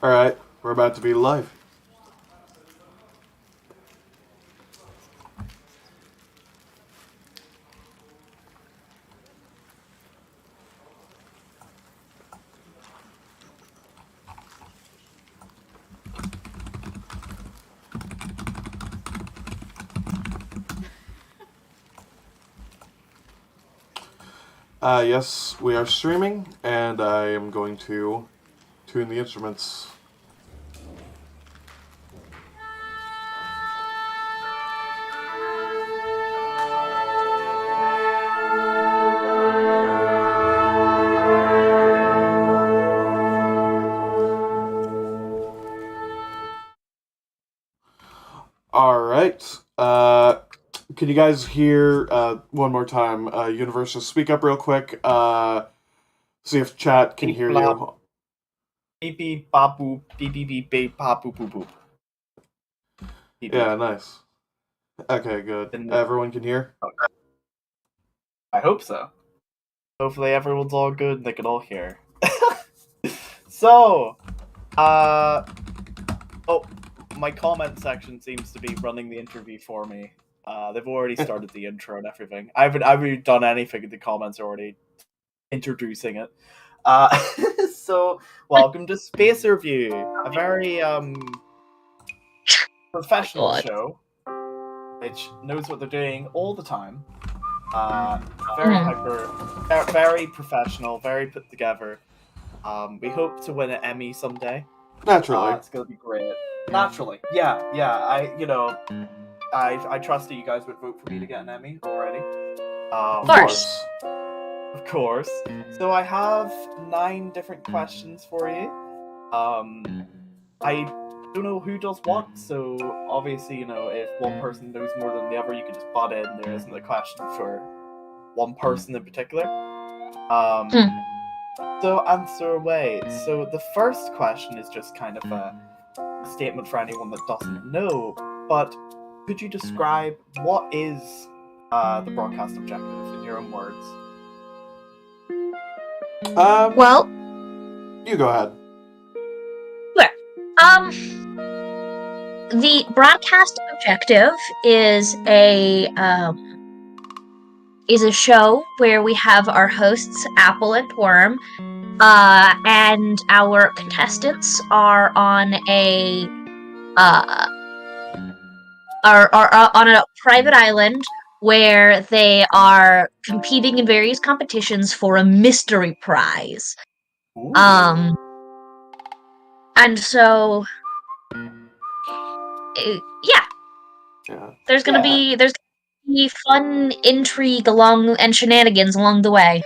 Alright, we're about to be live. Yes, we are streaming, and I am going to tune the instruments. Alright, can you guys hear, one more time, Universe, just speak up real quick, see if chat can hear you. Beep beep bop boop beep beep beep beep pop boop boop boop. Beep, Yeah, beep. nice. Okay, good. And- Everyone can hear? I hope so. Hopefully everyone's all good and they can all hear. So, oh, my comment section seems to be running the interview for me. They've already started the intro and everything. I haven't done anything. The comments are already introducing it. So welcome to Space Review, a very professional show, which knows what they're doing all the time. Very professional, very put together. We hope to win an Emmy someday. Naturally. It's gonna be great. Naturally, yeah. I trust that you guys would vote for me to get an Emmy already. Of course. Of course. So I have 9 different questions for you. I don't know who does what, so obviously, if one person knows more than the other, you can just butt in. There isn't a question for one person in particular. So answer away. So the first question is just kind of a statement for anyone that doesn't know, but could you describe what is the broadcast objective in your own words? Well, you go ahead. The broadcast objective is a show where we have our hosts Apple and Worm, and our contestants are on on a private island where they are competing in various competitions for a mystery prize. Ooh. And so, yeah. There's gonna be fun intrigue and shenanigans along the way.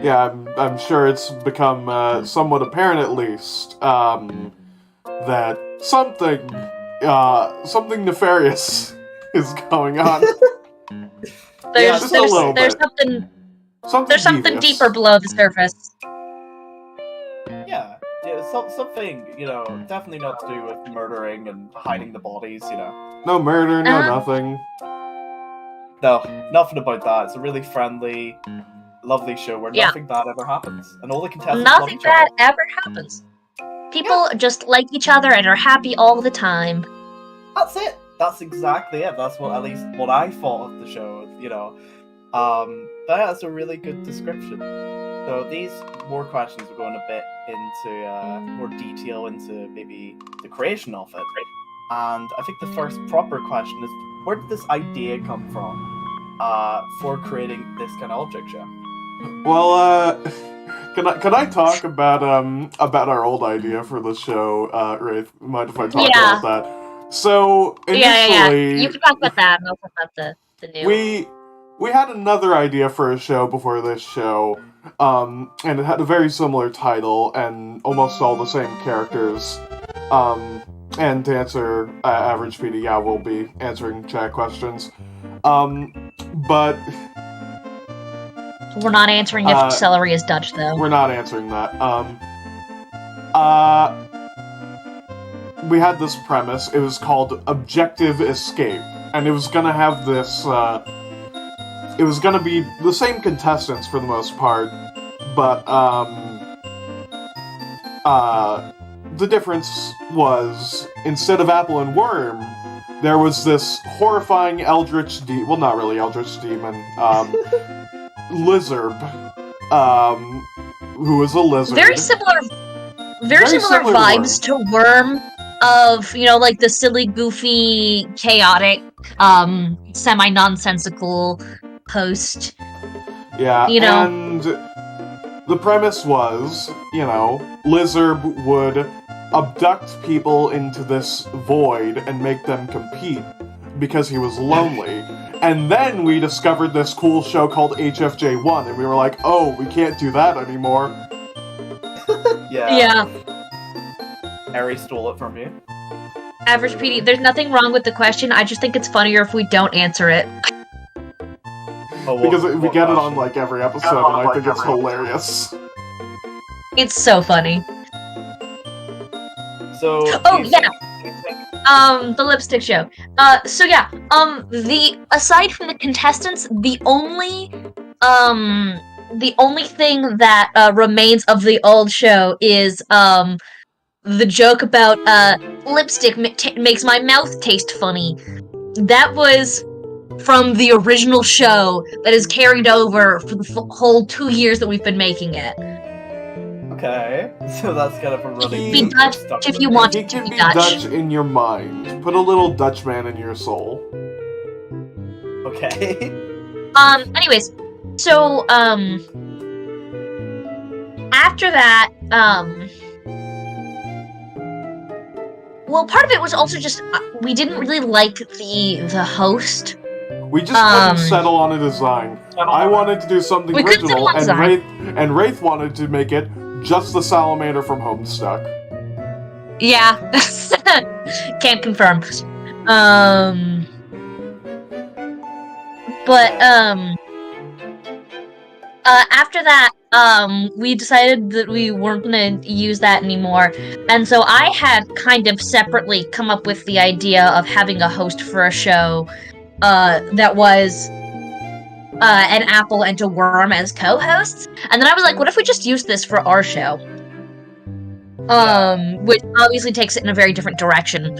Yeah, I'm sure it's become somewhat apparent, at least, that something nefarious is going on. There's something deeper below the surface. Yeah, something, definitely not to do with murdering and hiding the bodies, No murder, no nothing. No, nothing about that. It's a really friendly, lovely show where nothing bad ever happens. And all the contestants love each other. Nothing bad ever happens. People just like each other and are happy all the time. That's it. That's exactly it. That's at least what I thought of the show, That's a really good description. So these more questions will go in a bit into more detail into maybe the creation of it. And I think the first proper question is, where did this idea come from for creating this kind of object show? Well, can I talk about our old idea for the show, Wraith? Mind if I talk about that? So initially, you can talk about that, and I'll talk about the new. We had another idea for a show before this show, and it had a very similar title and almost all the same characters. And to answer Average PD, we'll be answering chat questions. But we're not answering if celery is Dutch, though. We're not answering that. We had this premise. It was called Objective Escape, and it was gonna have this. It was gonna be the same contestants for the most part, but the difference was, instead of Apple and Worm, there was this horrifying eldritch well, not really eldritch demon, lizard, who was a lizard. Very similar vibes to Worm, of, like the silly, goofy, chaotic, semi-nonsensical host. Yeah, and the premise was, Lizard would abduct people into this void and make them compete because he was lonely. And then we discovered this cool show called HFJ1, and we were like, oh, we can't do that anymore. Yeah. Harry stole it from you. Average PD, there's nothing wrong with the question, I just think it's funnier if we don't answer it. Because we get it on, every episode, and I think it's hilarious. It's so funny. So... Oh, yeah! The lipstick show. Aside from the contestants, the only thing that remains of the old show is, the joke about, lipstick makes my mouth taste funny. That was from the original show that is carried over for the whole 2 years that we've been making it. Okay, so that's kind of a running... Be Dutch if you want to It can be be Dutch. Dutch in your mind. Put a little Dutchman in your soul. Okay. Anyways, so, after that, well, part of it was also just, we didn't really like the host. We just couldn't settle on a design. I wanted to do something original, and Wraith wanted to make it just the salamander from Homestuck. Yeah. Can't confirm. After that, we decided that we weren't gonna use that anymore, and so I had kind of separately come up with the idea of having a host for a show, that was, an Apple and a Worm as co-hosts, and then I was like, what if we just use this for our show? Which obviously takes it in a very different direction.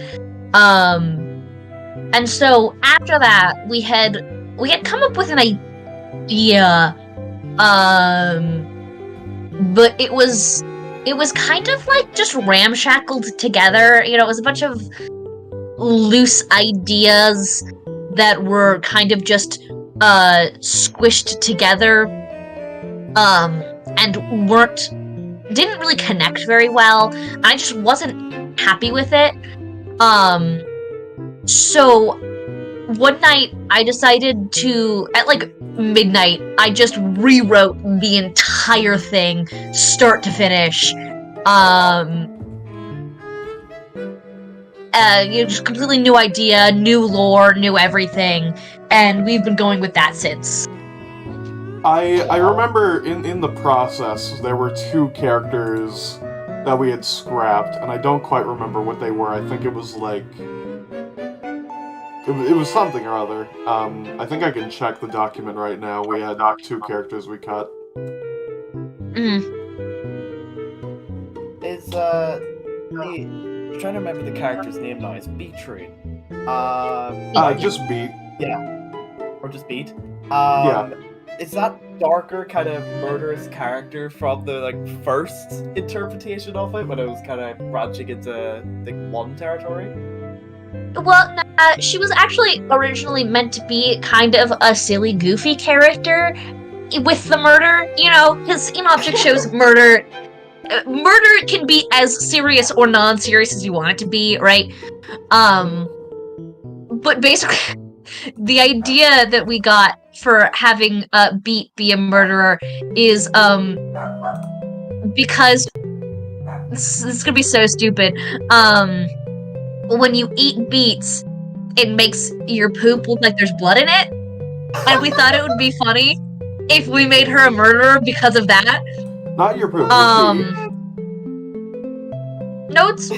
And so after that, we had come up with an idea, but it was kind of just ramshackled together. It was a bunch of loose ideas that were kind of just squished together, and didn't really connect very well. I just wasn't happy with it. So one night I decided to, at midnight, I just rewrote the entire thing, start to finish. Just completely new idea, new lore, new everything, and we've been going with that since. I remember in the process, there were 2 characters that we had scrapped, and I don't quite remember what they were. I think it was it was something or other. I think I can check the document right now. We had 2 characters we cut. Mm. I'm trying to remember the character's name now. It's Beetree. Just Beat. Yeah. Or just Beat. Yeah. Is that darker, kind of murderous character from the first interpretation of it, when it was kind of branching into one territory? Well, she was actually originally meant to be kind of a silly, goofy character with the murder, because Object shows murder. Murder can be as serious or non-serious as you want it to be, right? But basically, the idea that we got for having Beat be a murderer is because this is gonna be so stupid. When you eat beets, it makes your poop look like there's blood in it, and we thought it would be funny if we made her a murderer because of that. Not your poop. Notes. So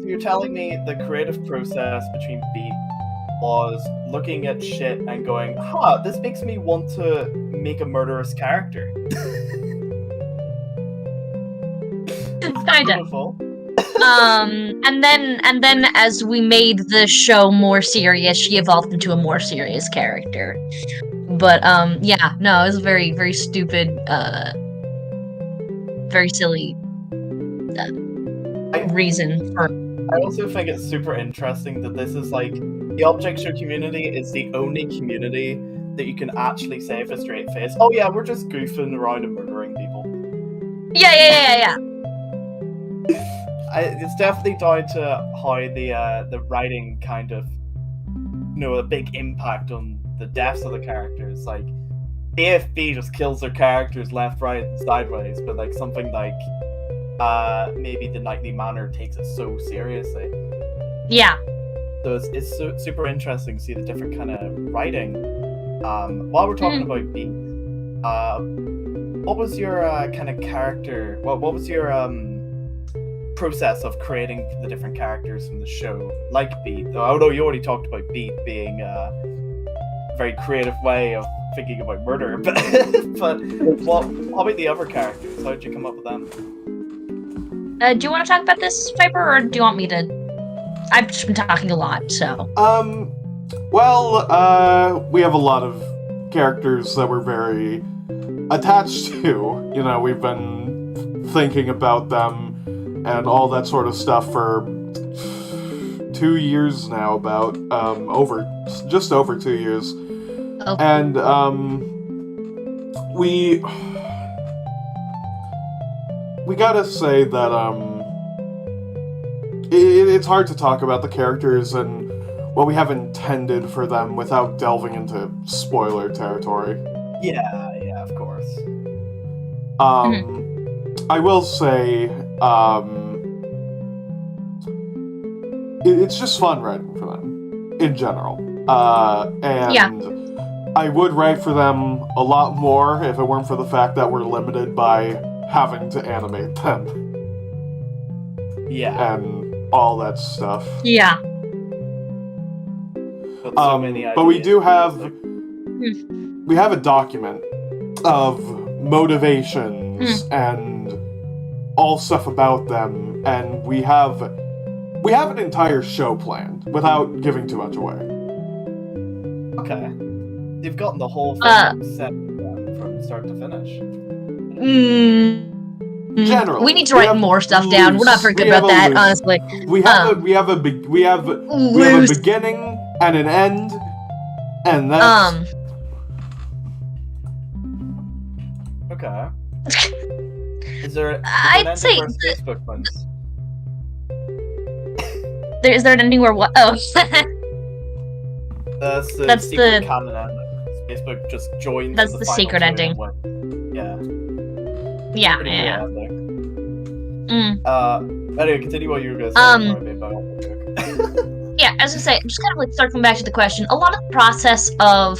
you're telling me the creative process between Beat was looking at shit and going, this makes me want to make a murderous character. Kinda. Beautiful. And then as we made the show more serious, she evolved into a more serious character. But yeah, no, it was a very, very stupid, very silly reason for. I also think it's super interesting that this is like the Object Show community is the only community that you can actually say with a straight face, "Oh yeah, we're just goofing around and murdering people." Yeah. It's definitely down to how the writing kind of, a big impact on the deaths of the characters. Like AFB just kills their characters left, right, and sideways, but like something like maybe the Nightly Manor takes it so seriously. Yeah. So it's super interesting to see the different kind of writing. While we're talking about Beat, what was your kind of character? What was your process of creating the different characters from the show, like Beat? Although you already talked about Beat being a very creative way of thinking about murder, but how about the other characters? How did you come up with them? Do you want to talk about this, Viper, or do you want me to? I've just been talking a lot, so. Well, we have a lot of characters that we're very attached to. We've been thinking about them and all that sort of stuff for 2 years now, just over 2 years. Okay. And, we gotta say that, it's hard to talk about the characters and what we have intended for them without delving into spoiler territory. Yeah, of course. I will say, it's just fun writing for them, in general. And Yeah. I would write for them a lot more if it weren't for the fact that we're limited by having to animate them. Yeah. And all that stuff. Yeah. But we do have a document of motivations and all stuff about them, and we have an entire show planned without giving too much away. Okay. You've gotten the whole thing set from start to finish. Generally, we need to write more stuff down. We're not very good about that, honestly. We have a beginning and an end, and that's Okay. Is there? I'd say Facebook ones. Is there an ending where what? Oh, That's the That's secret the- canon ending. Facebook just joins. That's the the final secret two ending. in one. Yeah. yeah. Pretty good ending. Anyway, continue what you were gonna say. before I made my own joke. Yeah, as I say, just kind of like circling back to the question, a lot of the process of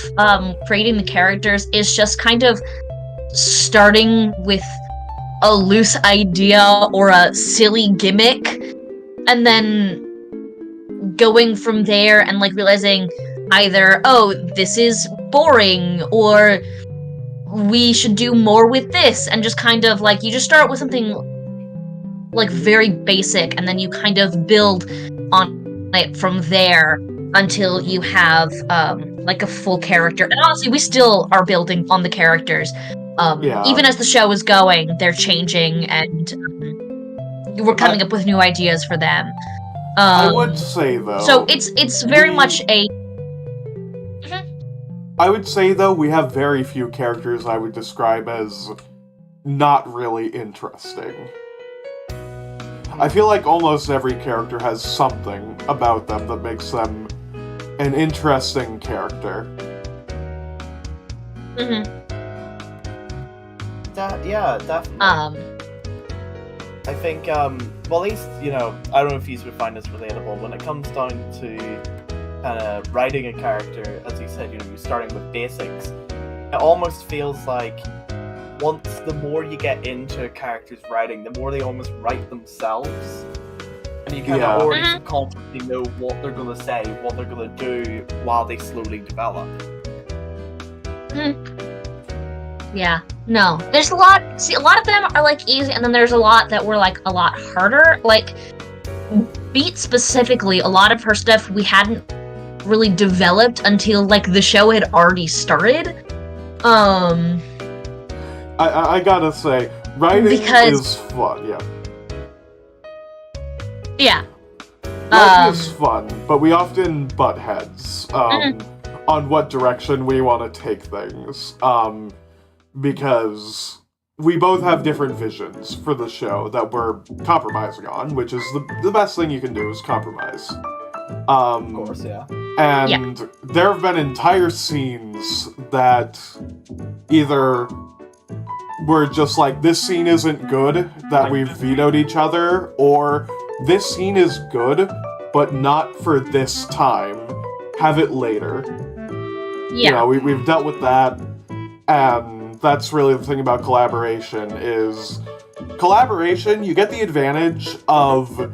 creating the characters is just kind of starting with a loose idea or a silly gimmick, and then going from there and like realizing either, oh, this is boring, or we should do more with this, and just kind of like you just start with something like very basic, and then you kind of build on it from there until you have like a full character. And honestly, we still are building on the characters. Even as the show is going, they're changing, and we're coming up with new ideas for them. I would say though. So it's very much a. I would say though we have very few characters I would describe as not really interesting. I feel like almost every character has something about them that makes them an interesting character. Yeah, definitely. I think, well, at least, I don't know if you would find this relatable, when it comes down to kind of writing a character, as you said, you're starting with basics, it almost feels like the more you get into a character's writing, the more they almost write themselves. And you kind of already subconsciously know what they're going to say, what they're going to do while they slowly develop. Yeah. No, there's a lot. See, a lot of them are like easy, and then there's a lot that were like a lot harder. Like Beat specifically, a lot of her stuff we hadn't really developed until like the show had already started. I gotta say, writing is fun. Yeah. Yeah. Writing is fun, but we often butt heads on what direction we want to take things. Because we both have different visions for the show that we're compromising on, which is the best thing you can do is compromise. Of course, yeah. And there have been entire scenes that either were just like, this scene isn't good, that we've vetoed each other, or this scene is good, but not for this time. Have it later. Yeah. You know, we've dealt with that, and that's really the thing about collaboration, is collaboration, you get the advantage of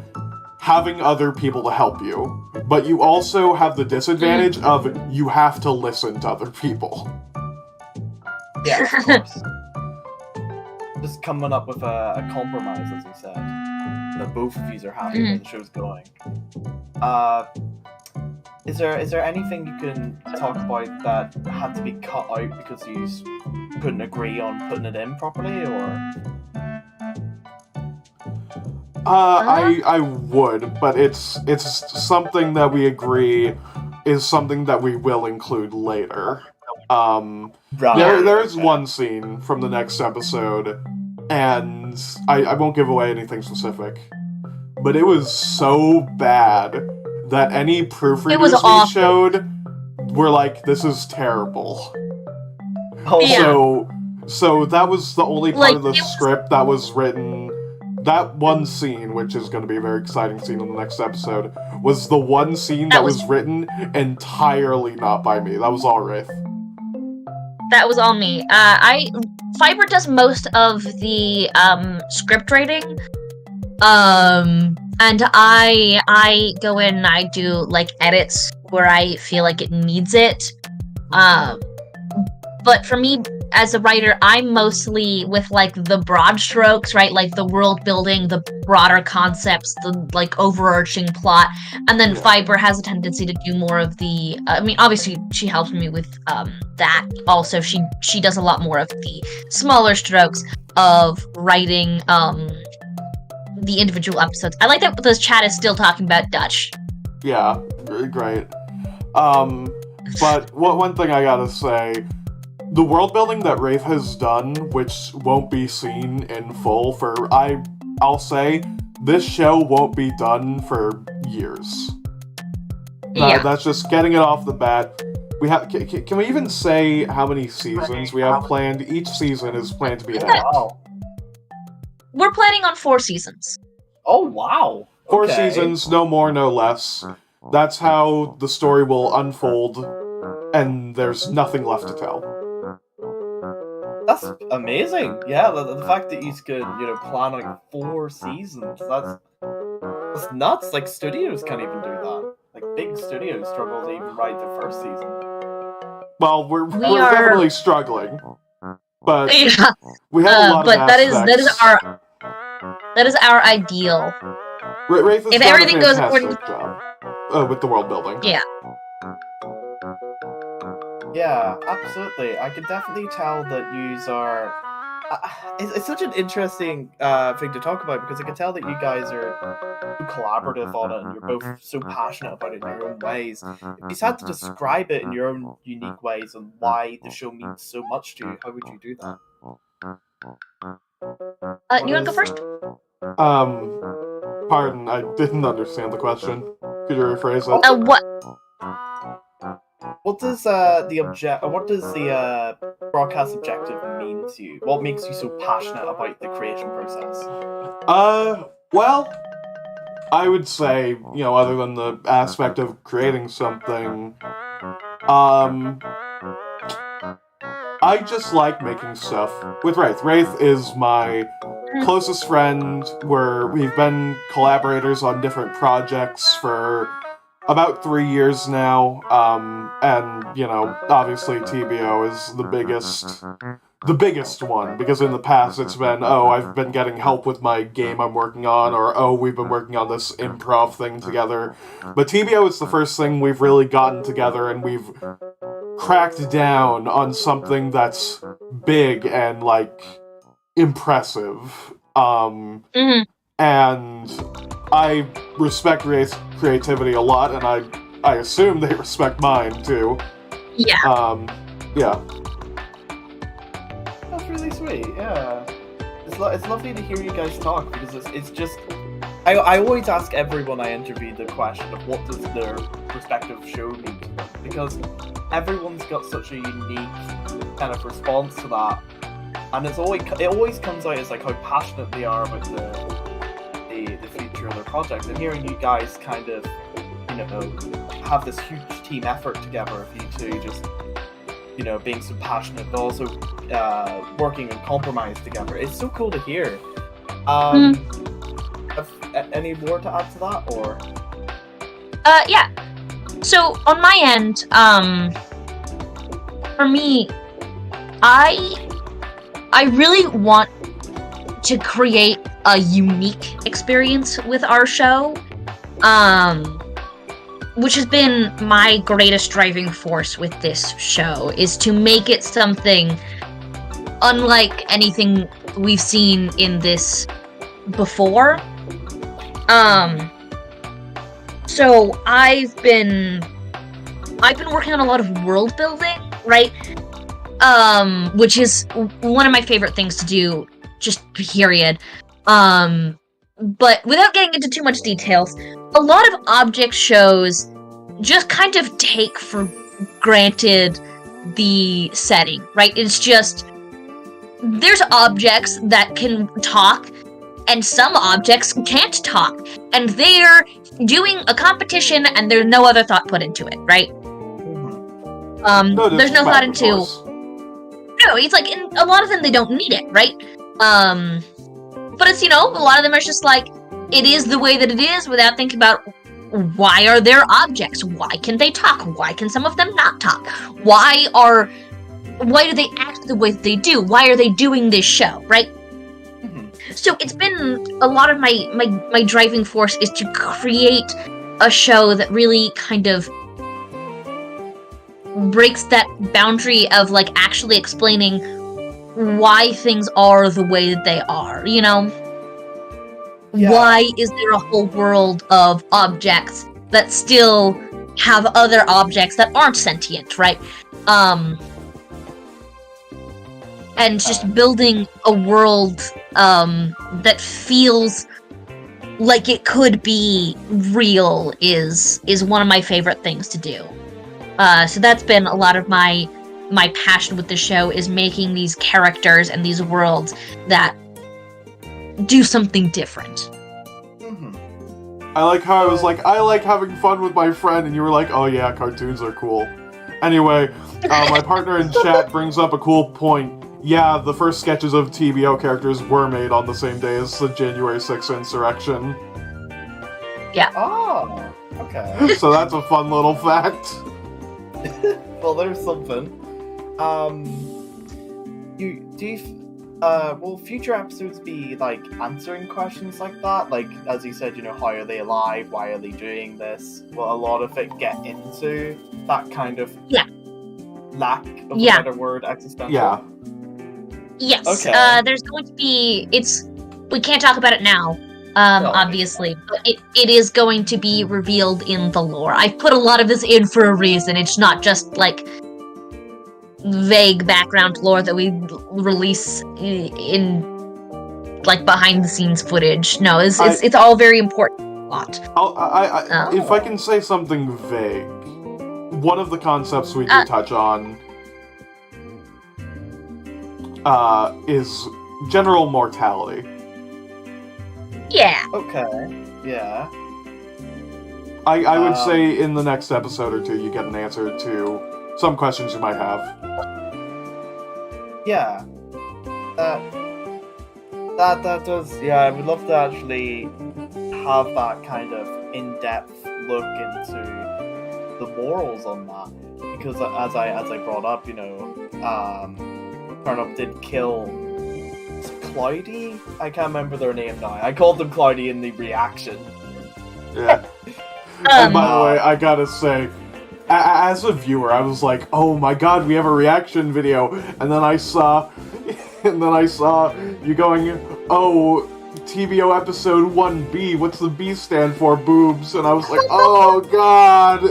having other people to help you, but you also have the disadvantage of you have to listen to other people. Yeah, of course. Just coming up with a compromise, as you said, that both of you are happy where the show's going. Is there anything you can talk about that had to be cut out because you couldn't agree on putting it in properly, or? I would, but it's something that we agree is something that we will include later. Right. There's one scene from the next episode, and I won't give away anything specific, but it was so bad that any proofreaders we showed were like, this is terrible. Oh, yeah. So that was the only part of the script that was written. That one scene, which is going to be a very exciting scene in the next episode, was the one scene that was written entirely not by me. That was all Wraith. That was all me. Fiber does most of the script writing. And I go in and I do like edits where I feel like it needs it. But for me, as a writer, I'm mostly with like the broad strokes, right? Like the world building, the broader concepts, the like overarching plot. And then Fiber has a tendency to do more of the, I mean, obviously she helps me with that. Also, she does a lot more of the smaller strokes of writing the individual episodes. I like that this chat is still talking about Dutch. Yeah, great. But one thing I gotta say, the world building that Wraith has done, which won't be seen in full I'll say, this show won't be done for years. That's just getting it off the bat. We have. Can we even say how many seasons we have planned? Each season is planned to be an act. We're planning on 4 seasons. Oh, wow. 4 seasons, no more, no less. That's how the story will unfold, and there's nothing left to tell. That's amazing. Yeah, the fact that you could, plan like 4 seasons, that's nuts. Like, studios can't even do that. Like, big studios struggle to even write their first season. Well, we're definitely struggling. But we have a lot of aspects. That is our ideal. Wraith has if done everything a goes fantastic according job with the world building. Yeah. Yeah, absolutely. I can definitely tell that yous are... it's such an interesting thing to talk about, because I can tell that you guys are collaborative on it, and you're both so passionate about it in your own ways. If you had to describe it in your own unique ways and why the show means so much to you, how would you do that? You want to go first? Pardon, I didn't understand the question. Could you rephrase it? What? What does the broadcast objective mean to you? What makes you so passionate about the creation process? Well, I would say, other than the aspect of creating something, I just like making stuff with Wraith. Wraith is my closest friend, where we've been collaborators on different projects for about 3 years now, and, obviously TBO is the biggest the biggest one, because in the past it's been, oh, I've been getting help with my game I'm working on, or oh, we've been working on this improv thing together. But TBO is the first thing we've really gotten together, and we've cracked down on something that's big and, like, impressive. Mm-hmm. And I respect creativity a lot, and I assume they respect mine, too. Yeah. Yeah. That's really sweet. Yeah, it's lovely to hear you guys talk, because it's just I always ask everyone I interview the question of what does their respective show mean to them, because everyone's got such a unique kind of response to that, and it always comes out as like how passionate they are about the future of their project, and hearing you guys kind of, you know, have this huge team effort together of you two just, you know, being so passionate, but also working and compromise together. It's so cool to hear. Any more to add to that, or? Yeah. So on my end, for me, I really want to create a unique experience with our show, which has been my greatest driving force with this show, is to make it something unlike anything we've seen in this before. So I've been working on a lot of world building, right? Which is one of my favorite things to do, just period. But without getting into too much details, a lot of object shows just kind of take for granted the setting, right? It's just, there's objects that can talk, and some objects can't talk, and they're doing a competition, and there's no other thought put into it, right? There's no thought into... No, it's like, in a lot of them, they don't need it, right? But it's, you know, a lot of them are just like, it is the way that it is, without thinking about, why are there objects? Why can they talk? Why can some of them not talk? Why do they act the way that they do? Why are they doing this show, right? So it's been a lot of my driving force is to create a show that really kind of breaks that boundary of, like, actually explaining why things are the way that they are, you know? Yeah. Why is there a whole world of objects that still have other objects that aren't sentient, right? And just building a world that feels like it could be real is one of my favorite things to do. So that's been a lot of my passion with the show, is making these characters and these worlds that do something different. I like how I was like, I like having fun with my friend, and you were like, oh yeah, cartoons are cool. Anyway, my partner in chat brings up a cool point. Yeah, the first sketches of TBO characters were made on the same day as the January 6th insurrection. Yeah. Oh, okay. So that's a fun little fact. Well, there's something. Will future episodes be, like, answering questions like that? Like, as you said, you know, how are they alive? Why are they doing this? Will a lot of it get into that kind of lack of a better word, existential? Yeah. Yes. Okay. There's going to be... We can't talk about it now, obviously, but it is going to be revealed in the lore. I've put a lot of this in for a reason. It's not just, like, vague background lore that we release in like behind the scenes footage. No, it's all very important plot. If I can say something vague, one of the concepts we do touch on is general mortality. Yeah. Okay. Yeah. I would say in the next episode or two you get an answer to some questions you might have. Yeah. That does... Yeah, I would love to actually have that kind of in-depth look into the morals on that. Because as I brought up, you know, Turnup did kill Cloudy? I can't remember their name now. I called them Cloudy in the reaction. Yeah. And by the way, I gotta say, as a viewer, I was like, "Oh my god, we have a reaction video!" And then I saw, you going, "Oh, TVO episode 1B. What's the B stand for? Boobs." And I was like, "Oh god."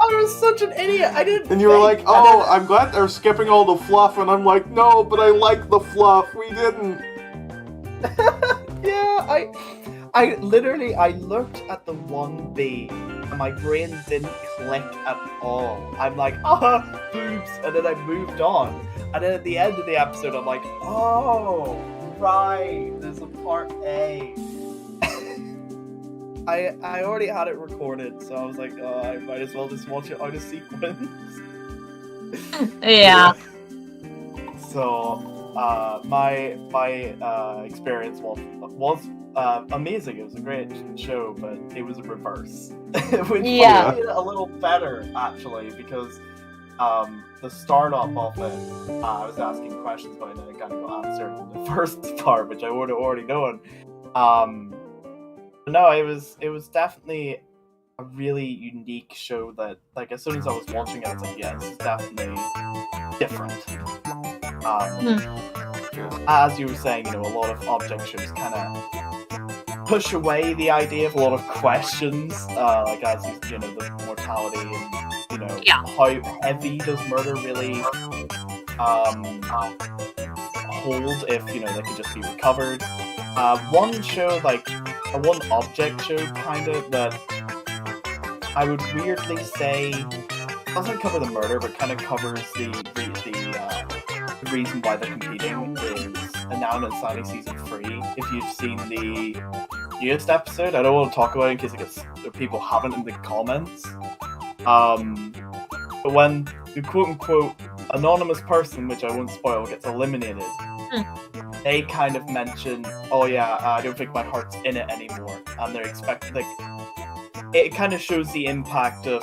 I was such an idiot. I didn't. And you were like, "Oh, I'm glad they're skipping all the fluff." And I'm like, "No, but I like the fluff. We didn't." Yeah, I literally looked at the 1B and my brain didn't click at all. I'm like, boobs, and then I moved on. And then at the end of the episode, I'm like, oh, right, there's a part A. I already had it recorded, so I was like, oh, I might as well just watch it out of sequence. Yeah. So, my experience was amazing. It was a great show, but it was a reverse, which made it a little better actually, because the startup of it, I was asking questions about it and it kind of got answered in the first part, which I would have already known. No, it was definitely a really unique show that, like, as soon as I was watching it, I was like, yeah, this is definitely different. As you were saying, a lot of object shows kind of push away the idea of a lot of questions, like as the mortality and how heavy does murder really hold if they could just be recovered. One show, one object show kind of, that I would weirdly say doesn't cover the murder, but kind of covers the reason why they're competing, is Now and Sunny Season 3. If you've seen the newest episode, I don't want to talk about it in case people haven't in the comments. But when the quote-unquote anonymous person, which I won't spoil, gets eliminated, they kind of mention, oh yeah, I don't think my heart's in it anymore. And they're expecting, it kind of shows the impact of,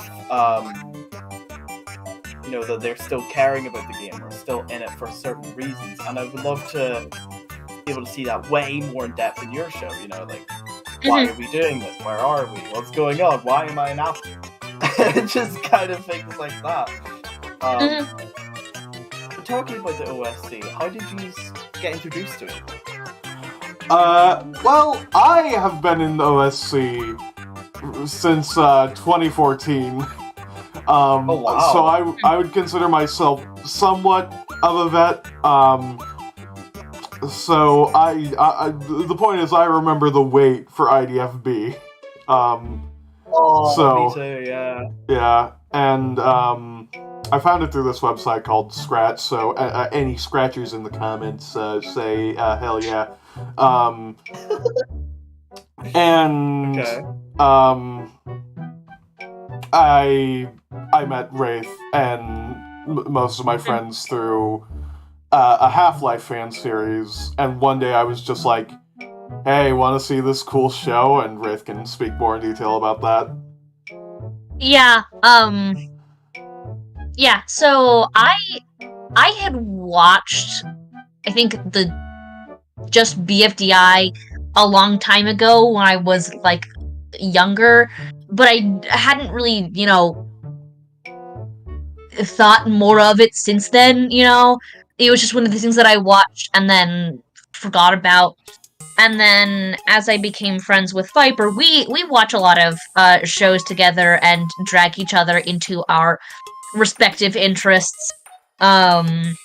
that they're still caring about the game, or still in it for certain reasons. And I would love to be able to see that way more in depth in your show, why are we doing this? Where are we? What's going on? Why am I an apple? Just kind of things like that. Talking about the OSC, how did you get introduced to it? Well, I have been in the OSC since 2014. Oh, wow. So I would consider myself somewhat of a vet. So I the point is, I remember the wait for IDFB. Me too, yeah. Yeah, and I found it through this website called Scratch. So any scratchers in the comments, say hell yeah. And I met Wraith and most of my friends through a Half-Life fan series, and one day I was just like, hey, want to see this cool show? And Wraith can speak more in detail about that. Yeah, so I had watched, I think, just BFDI a long time ago when I was, younger, but I hadn't really, thought more of it since then, It was just one of the things that I watched and then forgot about. And then, as I became friends with Viper, we watch a lot of shows together and drag each other into our respective interests. And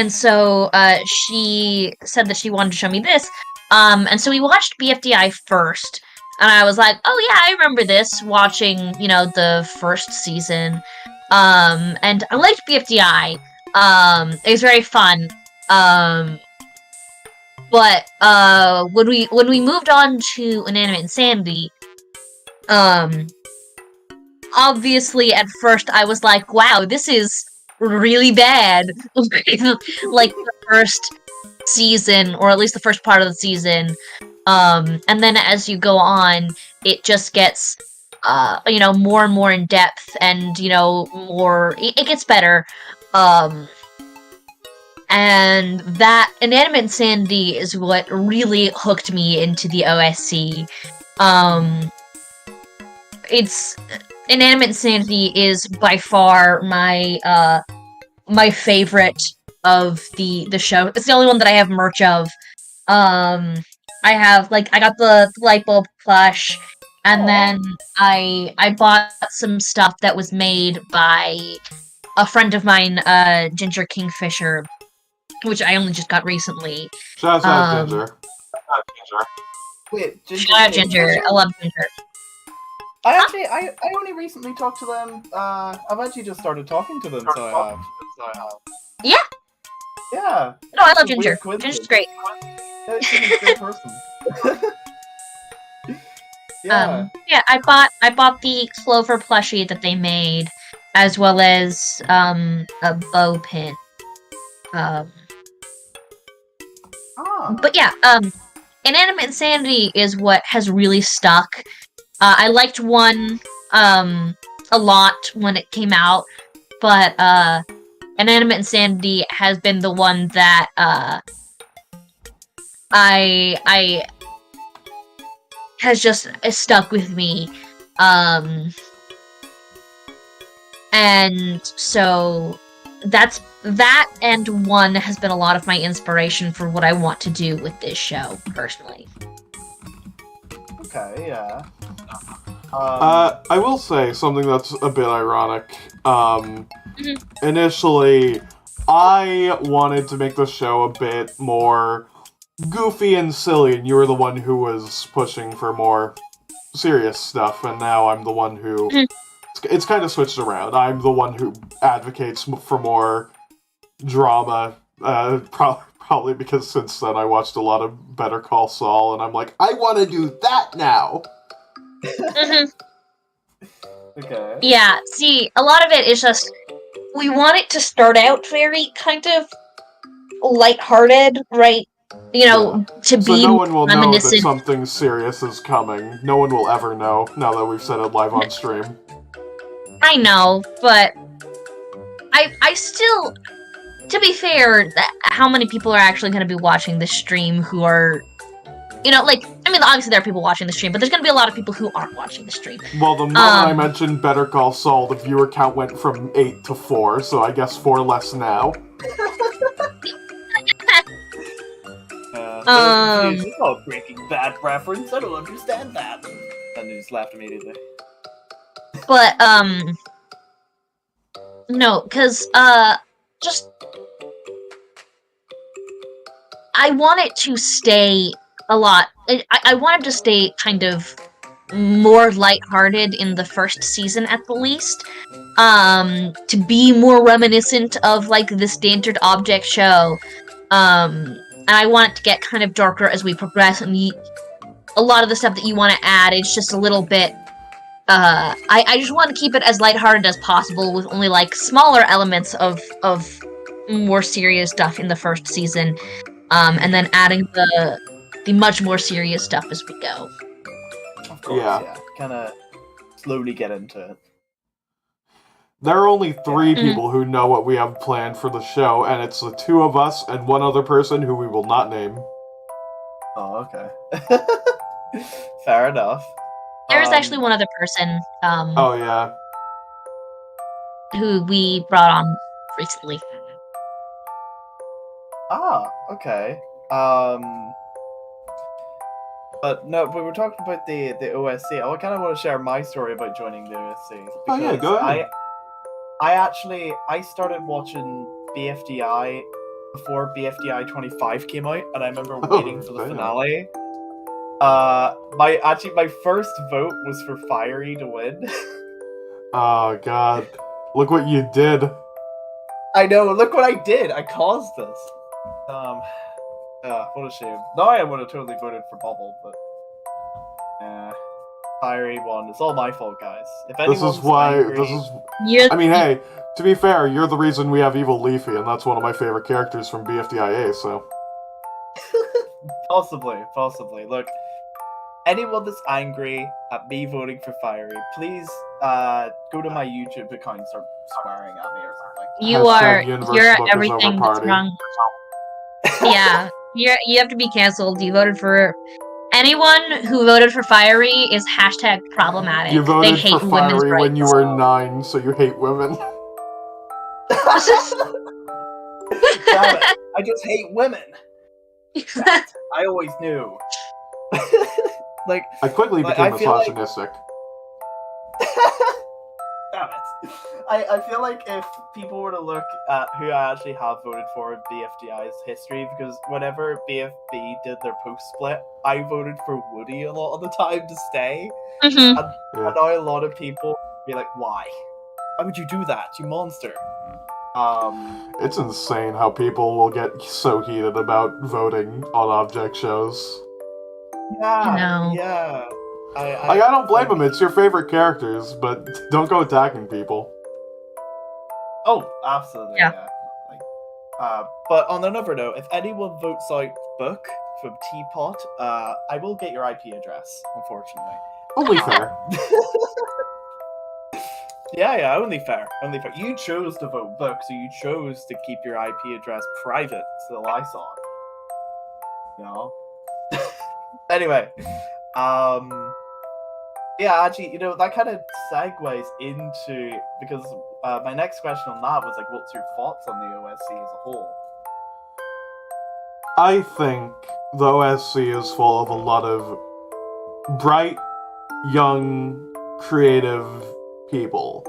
so she said that she wanted to show me this. And so we watched BFDI first. And I was like, oh yeah, I remember this, watching, the first season. And I liked BFDI. It was very fun. But when we moved on to Inanimate Insanity, obviously at first I was like, wow, this is really bad. Like the first season, or at least the first part of the season. And then as you go on, it just gets more and more in depth, and more, it gets better. and that Inanimate Insanity is what really hooked me into the OSC. It's Inanimate Insanity is by far my my favorite of the show. It's the only one that I have merch of. I got the light bulb plush, and then I bought some stuff that was made by a friend of mine, Ginger Kingfisher, which I only just got recently. Shout out Ginger. Wait, Ginger. Shout out Ginger. I love Ginger. I only recently talked to them. I've actually just started talking to them, so I have. Yeah. Yeah. No, I love It's a Ginger. weird Ginger's great. Yeah, she's a great person. Yeah. Yeah, I bought the Clover plushie that they made, as well as a bow pin. But yeah, Inanimate Insanity is what has really stuck. I liked one a lot when it came out, but Inanimate Insanity has been the one that I has just stuck with me. And so that and one has been a lot of my inspiration for what I want to do with this show, personally. Okay, yeah. I will say something that's a bit ironic. Initially, I wanted to make the show a bit more goofy and silly, and you were the one who was pushing for more serious stuff, and now I'm the one who... It's kind of switched around. I'm the one who advocates for more drama, probably because since then I watched a lot of Better Call Saul, and I'm like, I want to do that now! Okay. Yeah, see, a lot of it is just, we want it to start out very kind of lighthearted, right? You know, to be so no one will know that reminiscent. something serious is coming. No one will ever know, now that we've said it live on stream. I know, but I still, to be fair, how many people are actually going to be watching this stream who are, you know, like, I mean, obviously there are people watching the stream, but there's going to be a lot of people who aren't watching the stream. Well, the moment I mentioned Better Call Saul, the viewer count went from 8 to 4, so I guess 4 less now. Oh, Breaking Bad reference. I don't understand that. And they just laughed immediately. But no, because just I want it to stay a lot. I want it to stay kind of more lighthearted in the first season at the least. To be more reminiscent of like the Standard Object show. And I want it to get kind of darker as we progress, and a lot of the stuff that you want to add is just a little bit. I just want to keep it as lighthearted as possible, with only like smaller elements of more serious stuff in the first season, and then adding the much more serious stuff as we go. Of course, yeah. Kind of slowly get into it. There are only 3 people who know what we have planned for the show, and it's the 2 of us and one other person who we will not name. Oh, okay. Fair enough. There is actually one other person. Oh yeah. Who we brought on recently. Ah, okay. But we're talking about the OSC. I kind of want to share my story about joining the OSC. Oh yeah, go ahead. I started watching BFDI before BFDI 25 came out, and I remember waiting for the finale. My first vote was for Fiery to win. Oh god. Look what you did. I know, look what I did. I caused this. What a shame. Now I would have totally voted for Bubble, but Fiery won. It's all my fault, guys. If anyone's angry, I mean, hey, to be fair, you're the reason we have Evil Leafy, and that's one of my favorite characters from BFDIA, so... Possibly. Look, anyone that's angry at me voting for Fiery, please go to my YouTube account and start swearing at me or something. You're Universe everything Book is that's over wrong. Yeah, you have to be canceled. You voted for anyone who voted for Fiery is hashtag problematic. You They voted hate for women's Fiery rights. when you were 9, so you hate women. Damn it, I just hate women. I always knew. Like, I quickly Like, became I feel like- misogynistic. damn it. I feel like if people were to look at who I actually have voted for in BFDI's history, because whenever BFB did their post split, I voted for Woody a lot of the time to stay. Mhm. Yeah. And now a lot of people be like, why? Why would you do that, you monster? It's insane how people will get so heated about voting on object shows. Yeah, No. yeah. I don't blame them, it's your favorite characters, but don't go attacking people. Oh, absolutely, Yeah. yeah. But on another note, if anyone votes out Book from Teapot, I will get your IP address, unfortunately. Only fair. Yeah, only fair. Only fair. You chose to vote Book, so you chose to keep your IP address private till I saw it. You know? Anyway, yeah, actually, that kind of segues into, because my next question on that was like, what's your thoughts on the OSC as a whole? I think the OSC is full of a lot of bright, young, creative people.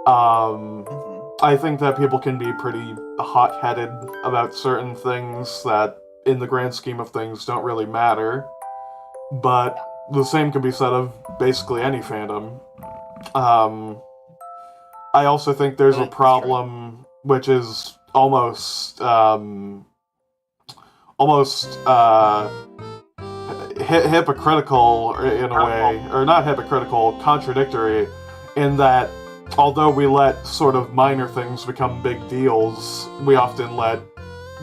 I think that people can be pretty hot-headed about certain things that, in the grand scheme of things, don't really matter. But the same can be said of basically any fandom. I also think there's a problem which is almost hypocritical in a way, or not hypocritical, contradictory, in that although we let sort of minor things become big deals, we often let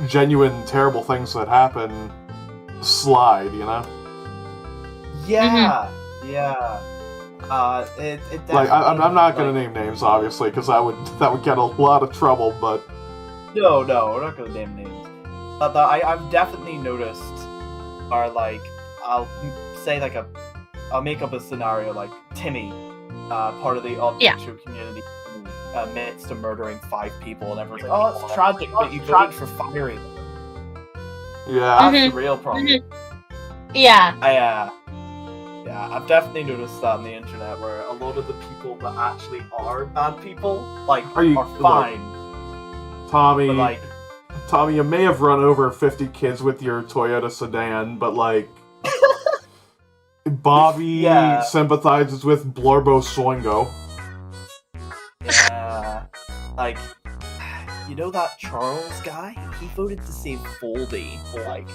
genuine terrible things that happen slide, you know? Yeah, yeah. It Like, I'm definitely, not gonna name names, obviously, because that would get a lot of trouble, but No, we're not gonna name names. But I've definitely noticed, or like, I'll say like I'll make up a scenario like Timmy, part of the object show community, admits to murdering 5 people, and everyone's like, oh, it's tragic, but you voted for Fiery. yeah. That's the real problem. Yeah. Yeah, I've definitely noticed that on the internet, where a lot of the people that actually are bad people, like, are fine, Tommy, but like, Tommy, you may have run over 50 kids with your Toyota sedan, but like, Bobby sympathizes with Blorbo Soingo. yeah, like, you know that Charles guy? He voted to save Voldy, like,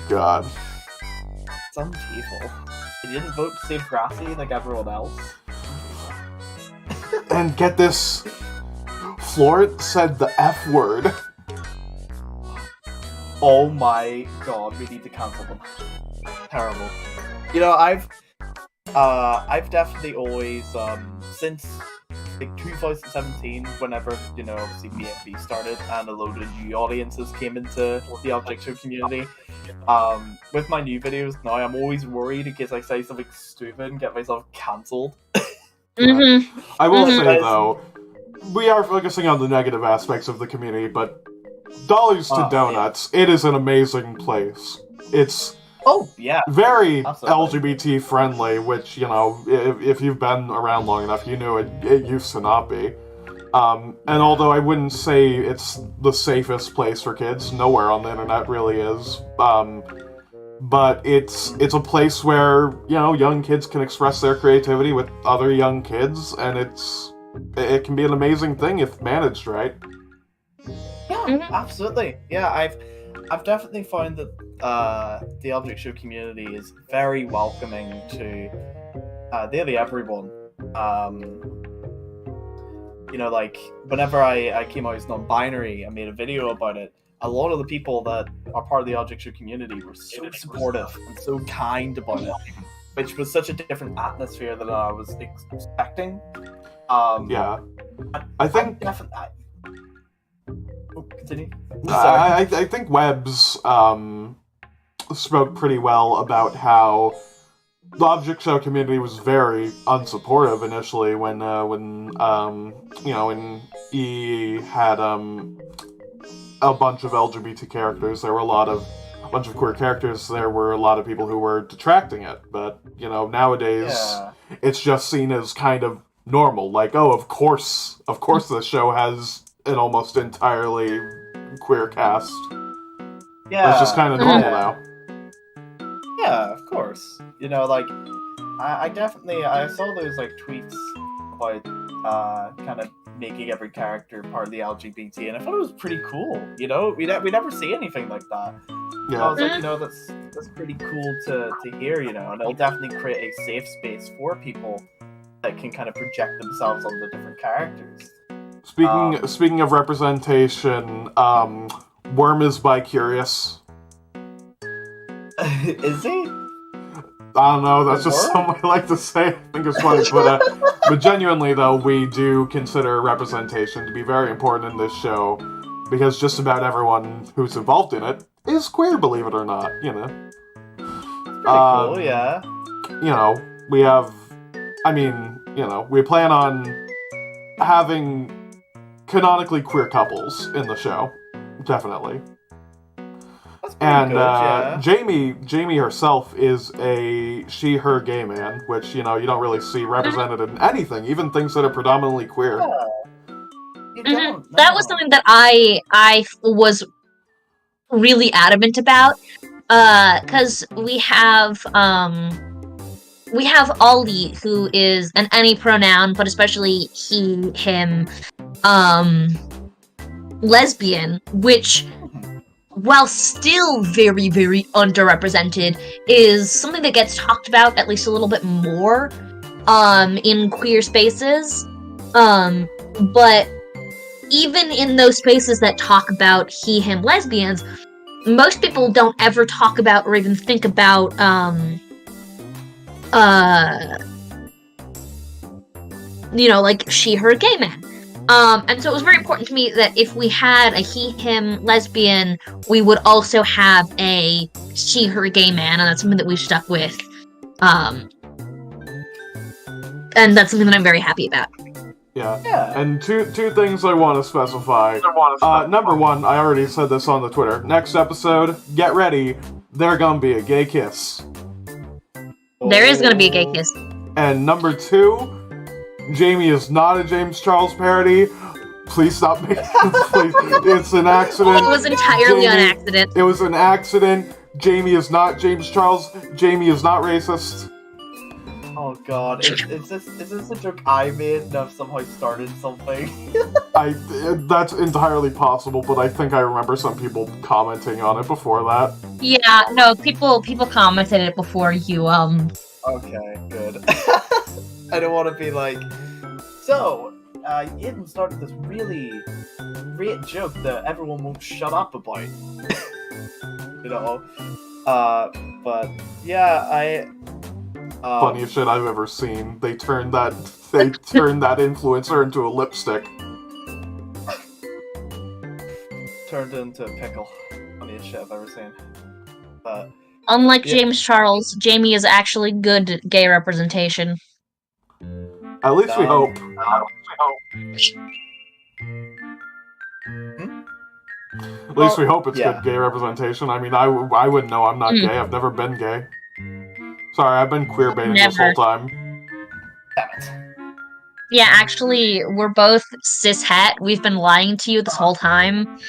God. some people. He didn't vote to save Grassy like everyone else. And get this, Florence said the F word. Oh my god, we need to cancel them. Terrible. I've definitely always, since like 2017, whenever, obviously BFB started and a load of new audiences came into the Object Show community, with my new videos now, I'm always worried in case I say something stupid and get myself cancelled. I will say, though, we are focusing on the negative aspects of the community, but Dollars to Donuts, it is an amazing place. It's very LGBT friendly, which, if you've been around long enough, you know it used to not be. And although I wouldn't say it's the safest place for kids, nowhere on the internet really is, but it's a place where, young kids can express their creativity with other young kids, and it can be an amazing thing if managed right. Yeah, absolutely. Yeah, I've definitely found that the Object Show community is very welcoming to nearly everyone. Like, whenever I came out as non-binary, I made a video about it. A lot of the people that are part of the Object Show community were so supportive and so kind about it, which was such a different atmosphere than I was expecting. Yeah, I think continue. I think Webbs spoke pretty well about how the Object Show community was very unsupportive initially when he had a bunch of LGBT characters. There were a bunch of queer characters. There were a lot of people who were detracting it, but nowadays it's just seen as kind of normal. Like, oh, of course the show has an almost entirely queer cast. Yeah, it's just kind of normal now. Yeah, of course. I definitely saw those tweets about kind of making every character part of the LGBT, and I thought it was pretty cool. We never see anything like that. Yeah. I was like, that's pretty cool to hear. And it'll definitely create a safe space for people that can kind of project themselves onto different characters. Speaking of representation, Worm is bi-curious. Is he? I don't know, that's just something I like to say. I think it's funny, but genuinely though, we do consider representation to be very important in this show, because just about everyone who's involved in it is queer, believe it or not, Pretty cool, yeah. We plan on having canonically queer couples in the show, definitely. And good, yeah. Jamie herself is a she/her gay man, which you don't really see represented in anything, even things that are predominantly queer. Yeah. That was something that I was really adamant about, because we have Ollie, who is an any pronoun, but especially he, him, lesbian, which, while still very, very underrepresented, is something that gets talked about at least a little bit more in queer spaces. But even in those spaces that talk about he, him, lesbians, most people don't ever talk about or even think about she, her gay man. And so it was very important to me that if we had a he, him, lesbian, we would also have a she, her gay man, and that's something that we've stuck with. And that's something that I'm very happy about. Yeah. And two things I want to specify. Number one, I already said this on the Twitter. Next episode, get ready. There's gonna be a gay kiss. There is gonna be a gay kiss. And number two, Jamie is not a James Charles parody. Please stop making please. It's an accident. It was entirely an accident. It was an accident. Jamie is not James Charles. Jamie is not racist. Oh god, is this a joke I made and I've somehow started something? That's entirely possible, but I think I remember some people commenting on it before that. Yeah, no, people commented it before you, Okay, good. I don't want to be like, so, Aiden started this really great joke that everyone won't shut up about. But, yeah, funniest shit I've ever seen. They turned that influencer into a lipstick. Turned into a pickle. Funniest shit I've ever seen. But unlike James Charles, Jamie is actually good gay representation. At least we hope. At least we hope it's good gay representation. I mean, I wouldn't know I'm not gay. I've never been gay. Sorry, I've been queer baiting this whole time. Damn it. Yeah, actually, we're both cis-het. We've been lying to you this whole time.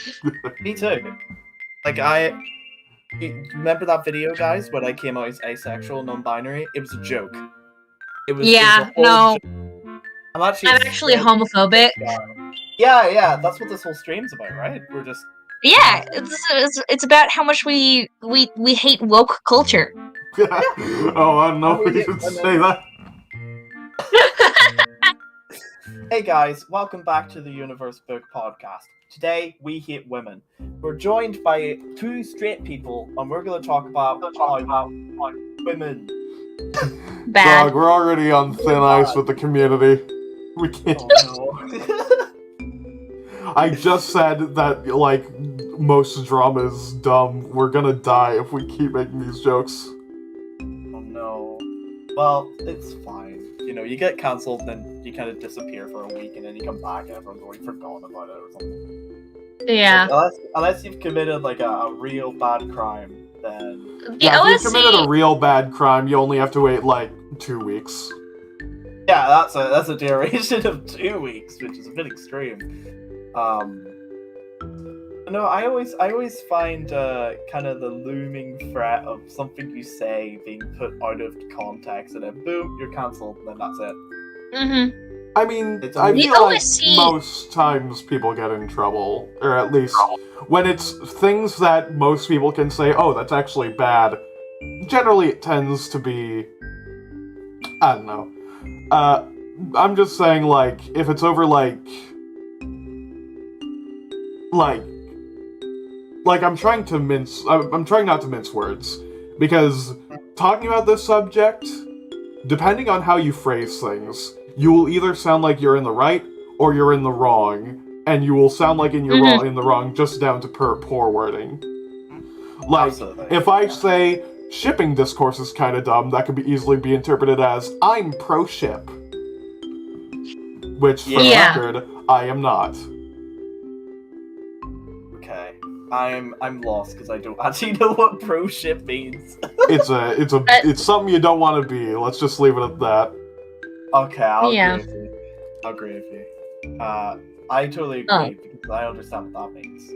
Me too. You remember that video, guys, when I came out as asexual, non-binary? It was a joke. It was no. Joke. I'm actually homophobic. Yeah, that's what this whole stream's about, right? We're just... Yeah, it's about how much we hate woke culture. Oh, I don't know if we should say that. Hey guys, welcome back to the Universe Book Podcast. Today, we hate women. We're joined by two straight people, and we're going to talk about women. Bad. Dog, we're already on thin ice with the community. We can't. Oh no. I just said that, like, most drama is dumb. We're gonna die if we keep making these jokes. Oh no. Well, it's fine. You know, you get cancelled, and then you kind of disappear for a week, and then you come back, and everyone's already forgotten about it or something. Yeah. Unless you've committed, like, a real bad crime, then... The Yeah, if you committed a OSC. real bad crime, you only have to wait, like, 2 weeks. Yeah, that's a duration of 2 weeks, which is a bit extreme. No, I always find kind of the looming threat of something you say being put out of context, and then boom, you're cancelled, and then that's it. Mm-hmm. I mean, It's I the feel like OSC most times people get in trouble, or at least when it's things that most people can say, oh, that's actually bad. Generally, it tends to be, I don't know. I'm just saying, like, if it's over, like, I'm trying not to mince words, because talking about this subject, depending on how you phrase things, you will either sound like you're in the right or you're in the wrong, and you will sound like in the wrong just down to poor wording. Like, Absolutely. if I say shipping discourse is kind of dumb, that could easily be interpreted as I'm pro-ship. Which, for the Yeah. record, I am not. Okay. I'm lost because I don't actually know what pro ship means. It's something you don't want to be. Let's just leave it at that. Okay, I'll Yeah. agree with you. I'll agree with you. I totally agree because I understand what that means.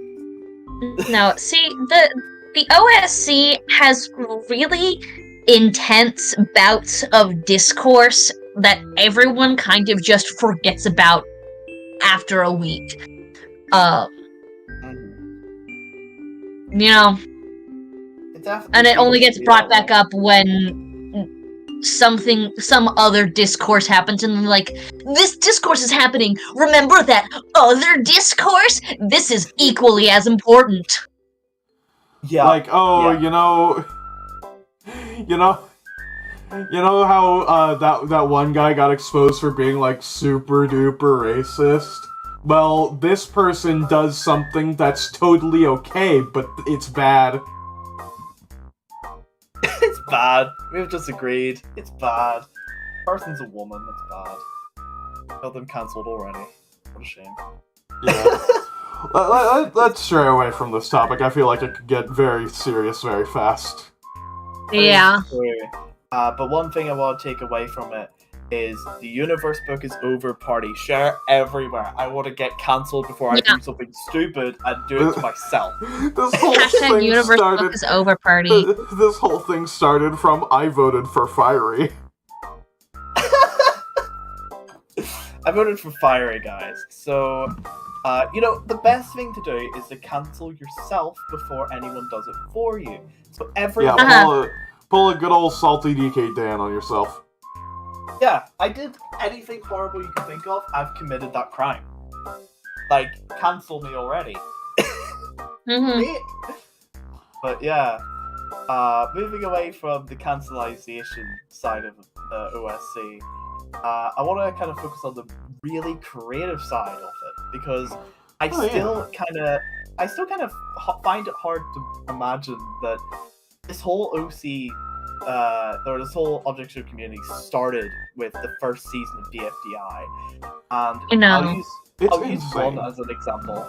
No, see, the OSC has really intense bouts of discourse that everyone kind of just forgets about after a week. Mhm. You know, It definitely and it only seems gets to be brought that back way. up when some other discourse happens, and like, this discourse is happening. Remember that other discourse? This is equally as important. Yeah. Like, oh, yeah. you know how that one guy got exposed for being like super duper racist? Well, this person does something that's totally okay, but it's bad. It's bad. We've just agreed. It's bad. Person's a woman. It's bad. Got them cancelled already. What a shame. Yeah. Let's stray away from this topic. I feel like it could get very serious very fast. Yeah. True. But one thing I want to take away from it is the universe book is over. Party share everywhere. I want to get cancelled before I Yeah. do something stupid and do it to myself. This whole Hashtag thing universe book started. is over party. This whole thing started from I voted for Fiery. I voted for Fiery, guys. So, the best thing to do is to cancel yourself before anyone does it for you. So Yeah, everyone, pull a good old salty DK Dan on yourself. yeah, I did anything horrible you can think of. I've committed that crime. Like, cancel me already. Mhm. But yeah, moving away from the cancelization side of OSC, I want to kind of focus on the really creative side of it, because I still kind of find it hard to imagine that this whole OC, or this whole Object Show community started with the first season of BFDI, and I know. I'll use one as an example.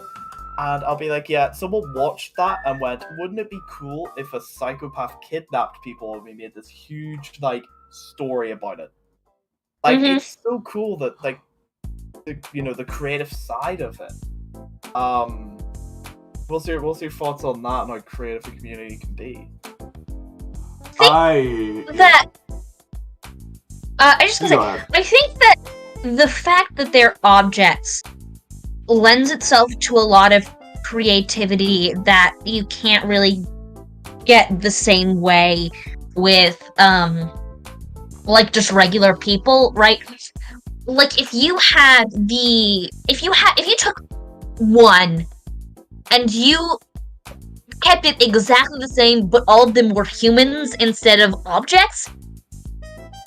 And I'll be like, yeah, someone watched that and went, wouldn't it be cool if a psychopath kidnapped people and we made this huge, like, story about it? Like, Mhm. it's so cool that, like, the creative side of it. What's your thoughts on that and how creative the community can be? I just gonna Go say, ahead. I think that the fact that they're objects lends itself to a lot of creativity that you can't really get the same way with like just regular people, right? Like if you took one and you kept it exactly the same, but all of them were humans instead of objects,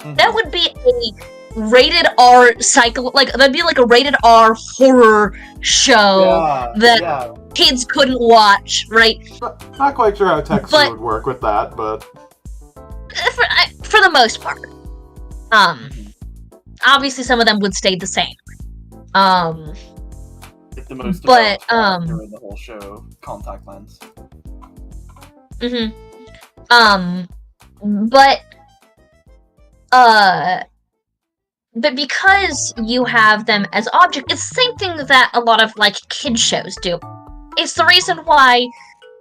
that would be a rated R that'd be like a rated R horror show that kids couldn't watch, right? Not quite sure how Texas would work with that, but for the most part. Obviously some of them would stay the same. It's the most developed character in the whole show, Contact Lens. But because you have them as objects, it's the same thing that a lot of like kid shows do. It's the reason why,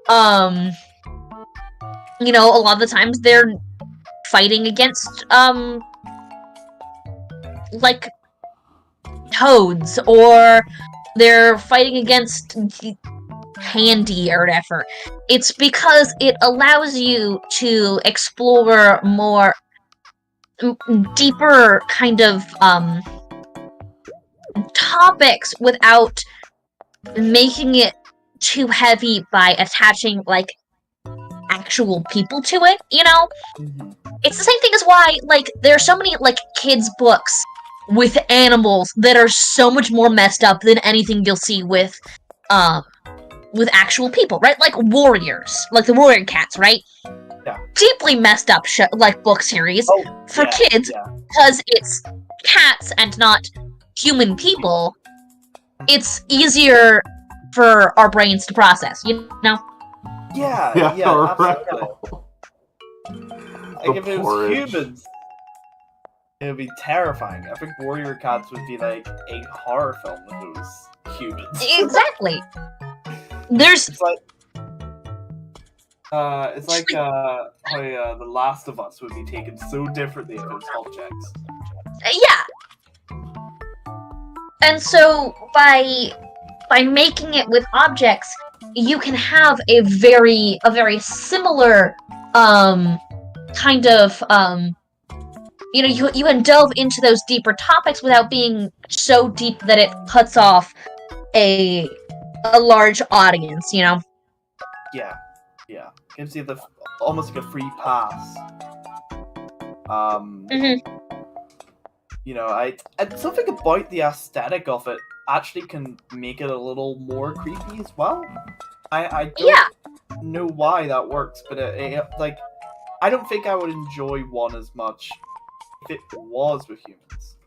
a lot of the times they're fighting against like toads, or they're fighting against Handy or whatever. It's because it allows you to explore more deeper kind of topics without making it too heavy by attaching like actual people to it, It's the same thing as why like there are so many like kids books with animals that are so much more messed up than anything you'll see with actual people, right? Like Warriors, like the Warrior Cats, right? Yeah. Deeply messed up book series for kids because it's cats and not human people. It's easier for our brains to process, Yeah, absolutely. Like if it was humans, it would be terrifying. I think Warrior Cats would be like a horror film with those humans. Exactly. There's it's like how The Last of Us would be taken so differently if it was objects. Yeah. And so by making it with objects, you can have a very similar kind of you can delve into those deeper topics without being so deep that it cuts off a large audience, Yeah. Gives you almost like a free pass. Something about the aesthetic of it actually can make it a little more creepy as well. I don't know why that works, but I don't think I would enjoy one as much if it was with humans.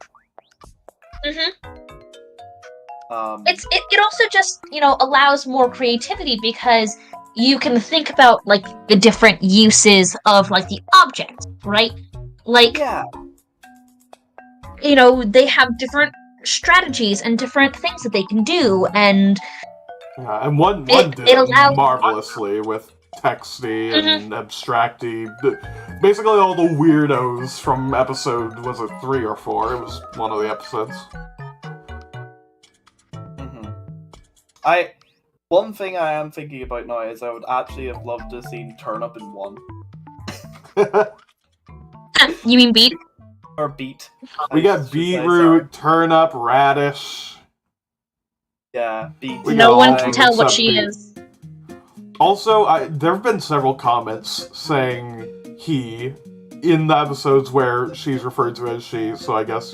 It also just allows more creativity because you can think about like the different uses of like the object, right? Like they have different strategies and different things that they can do, and one did it marvelously with Texty and Abstracty. Basically all the weirdos from episode, was it 3 or 4? It was one of the episodes. One thing I am thinking about now is I would actually have loved to have seen Turnip in 1. You mean Beet? Or Beet. We got Beetroot, Turnip, Radish. Yeah, Beet. No one can tell what she is. Also, there have been several comments saying he in the episodes where she's referred to as she, so I guess,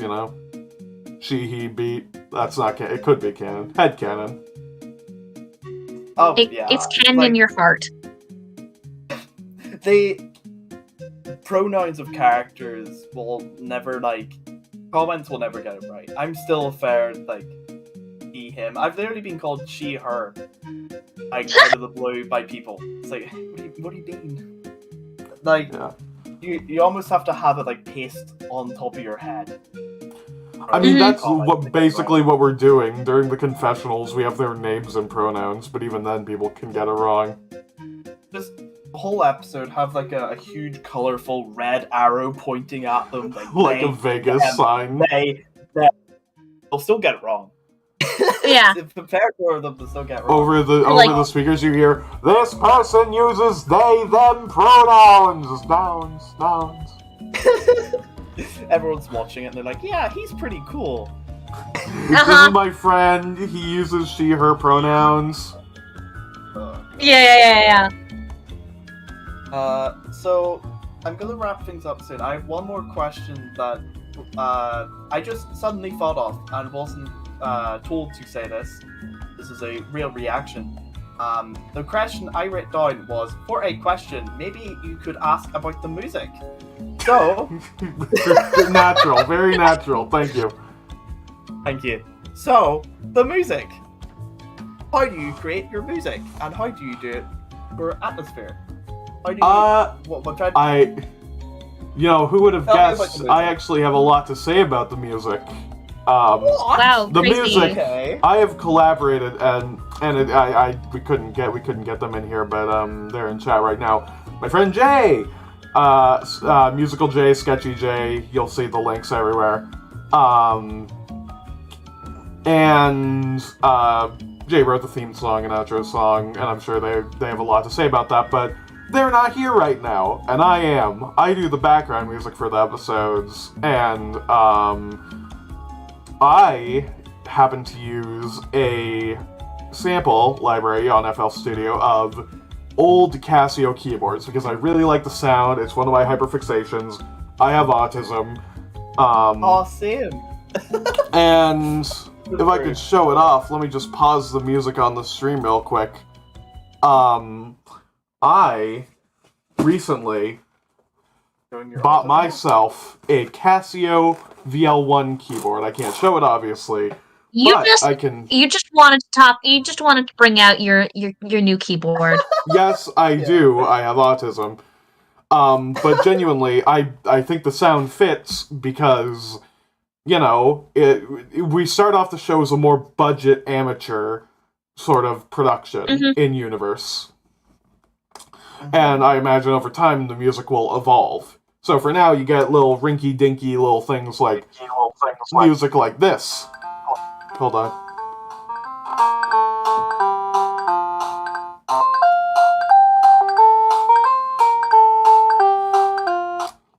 she, he, Beet. That's not canon. It could be canon. Headcanon. Oh, it's canon in your heart. The pronouns of characters will never, comments will never get it right. I'm still fair, he, him. I've literally been called she, her, out of the blue by people. It's like, what do you mean? You almost have to have it, paste on top of your head. I mean, that's basically what we're doing. During the confessionals, we have their names and pronouns, but even then people can get it wrong. Just the whole episode have, a huge, colorful red arrow pointing at them. Like a Vegas sign. They'll still get it wrong. Yeah. If the character of them will still get it wrong. Over the speakers you hear, this person uses they, them pronouns. Nouns. Everyone's watching it and they're like, yeah, he's pretty cool. This is my friend, he uses she, her pronouns. Yeah. So I'm gonna wrap things up soon. I have one more question that I just suddenly thought of and wasn't told to say this. This is a real reaction. The question I wrote down was, for a question, maybe you could ask about the music. So, Natural, very natural. Thank you. thank you. So, the music. How do you create your music, and how do you do it for atmosphere? How do you? What kind of... Who would have Tell me about guessed? the music. I actually have a lot to say about the music. What? Wow, The crazy. music. Okay. I have collaborated, and we couldn't get them in here, but they're in chat right now. My friend Jay, Musical Jay, Sketchy Jay. You'll see the links everywhere. And Jay wrote the theme song and outro song, and I'm sure they have a lot to say about that, but they're not here right now, and I am. I do the background music for the episodes, and I happen to use a sample library on FL Studio of old Casio keyboards because I really like the sound. It's one of my hyperfixations. I have autism. Oh, same. And if I could show it off, let me just pause the music on the stream real quick. I recently bought myself a Casio VL1 keyboard. I can't show it, obviously, but I can. You just wanted to bring out your new keyboard. Yes, I do. I have autism. But genuinely, I think the sound fits because, we start off the show as a more budget amateur sort of production in universe. And I imagine over time the music will evolve. So for now, you get little rinky-dinky little things like music like this. Hold on.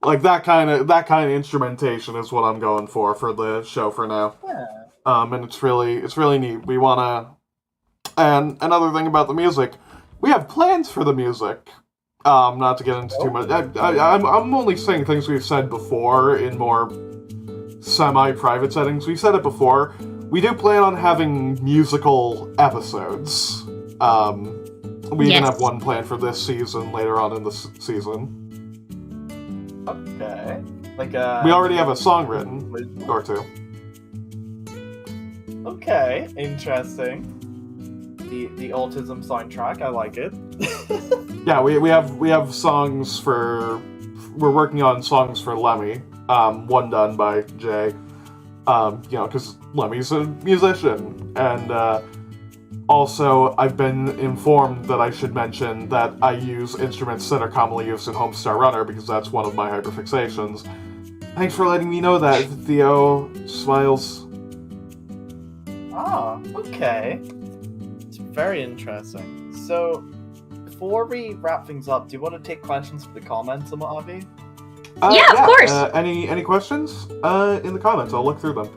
Like that kind of instrumentation is what I'm going for the show for now. Yeah. And it's really neat. We wanna. And another thing about the music, we have plans for the music. Not to get into too much. I'm only saying things we've said before in more semi-private settings. We've said it before. We do plan on having musical episodes. We even have one planned for this season later on in the season. Okay. We already have a song written, or two. Okay, interesting. The autism soundtrack, I like it. Yeah, we have songs for. We're working on songs for Lemmy. One done by Jay. Because Lemmy's a musician, and also I've been informed that I should mention that I use instruments that are commonly used in Homestar Runner because that's one of my hyperfixations. Thanks for letting me know that, Theo. Smiles. Ah, okay. It's very interesting. So, before we wrap things up, do you want to take questions from the comments and what have you? Yeah, of course. Any questions? In the comments, I'll look through them.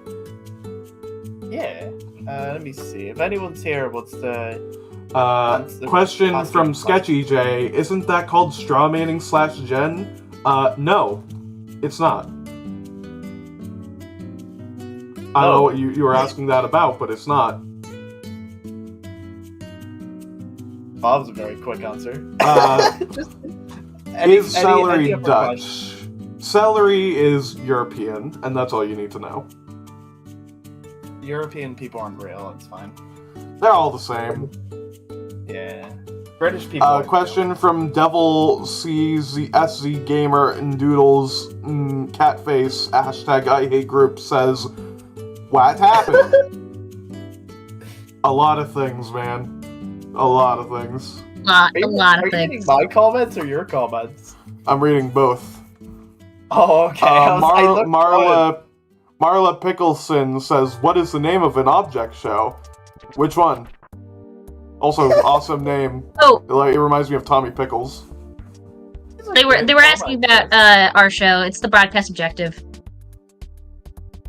Yeah. Let me see. If anyone's here, what's the... Question from Sketchy J. Isn't that called strawmanning /gen? No. It's not. I don't know what you were asking that about, but it's not. That was a very quick answer. Is celery Dutch? Celery is European, and that's all you need to know. European people aren't real, it's fine. They're all the same. Yeah. British people. Question from Devil SZ Gamer and Doodles Catface # I hate group says, what happened? A lot of things, man. A lot of things. A lot of Are you things. reading my comments or your comments? I'm reading both. Oh, okay. Marla Pickleson says, what is the name of an object show? Which one? Also, awesome name. Oh, It reminds me of Tommy Pickles. they were asking about our show. It's the Broadcast Objective.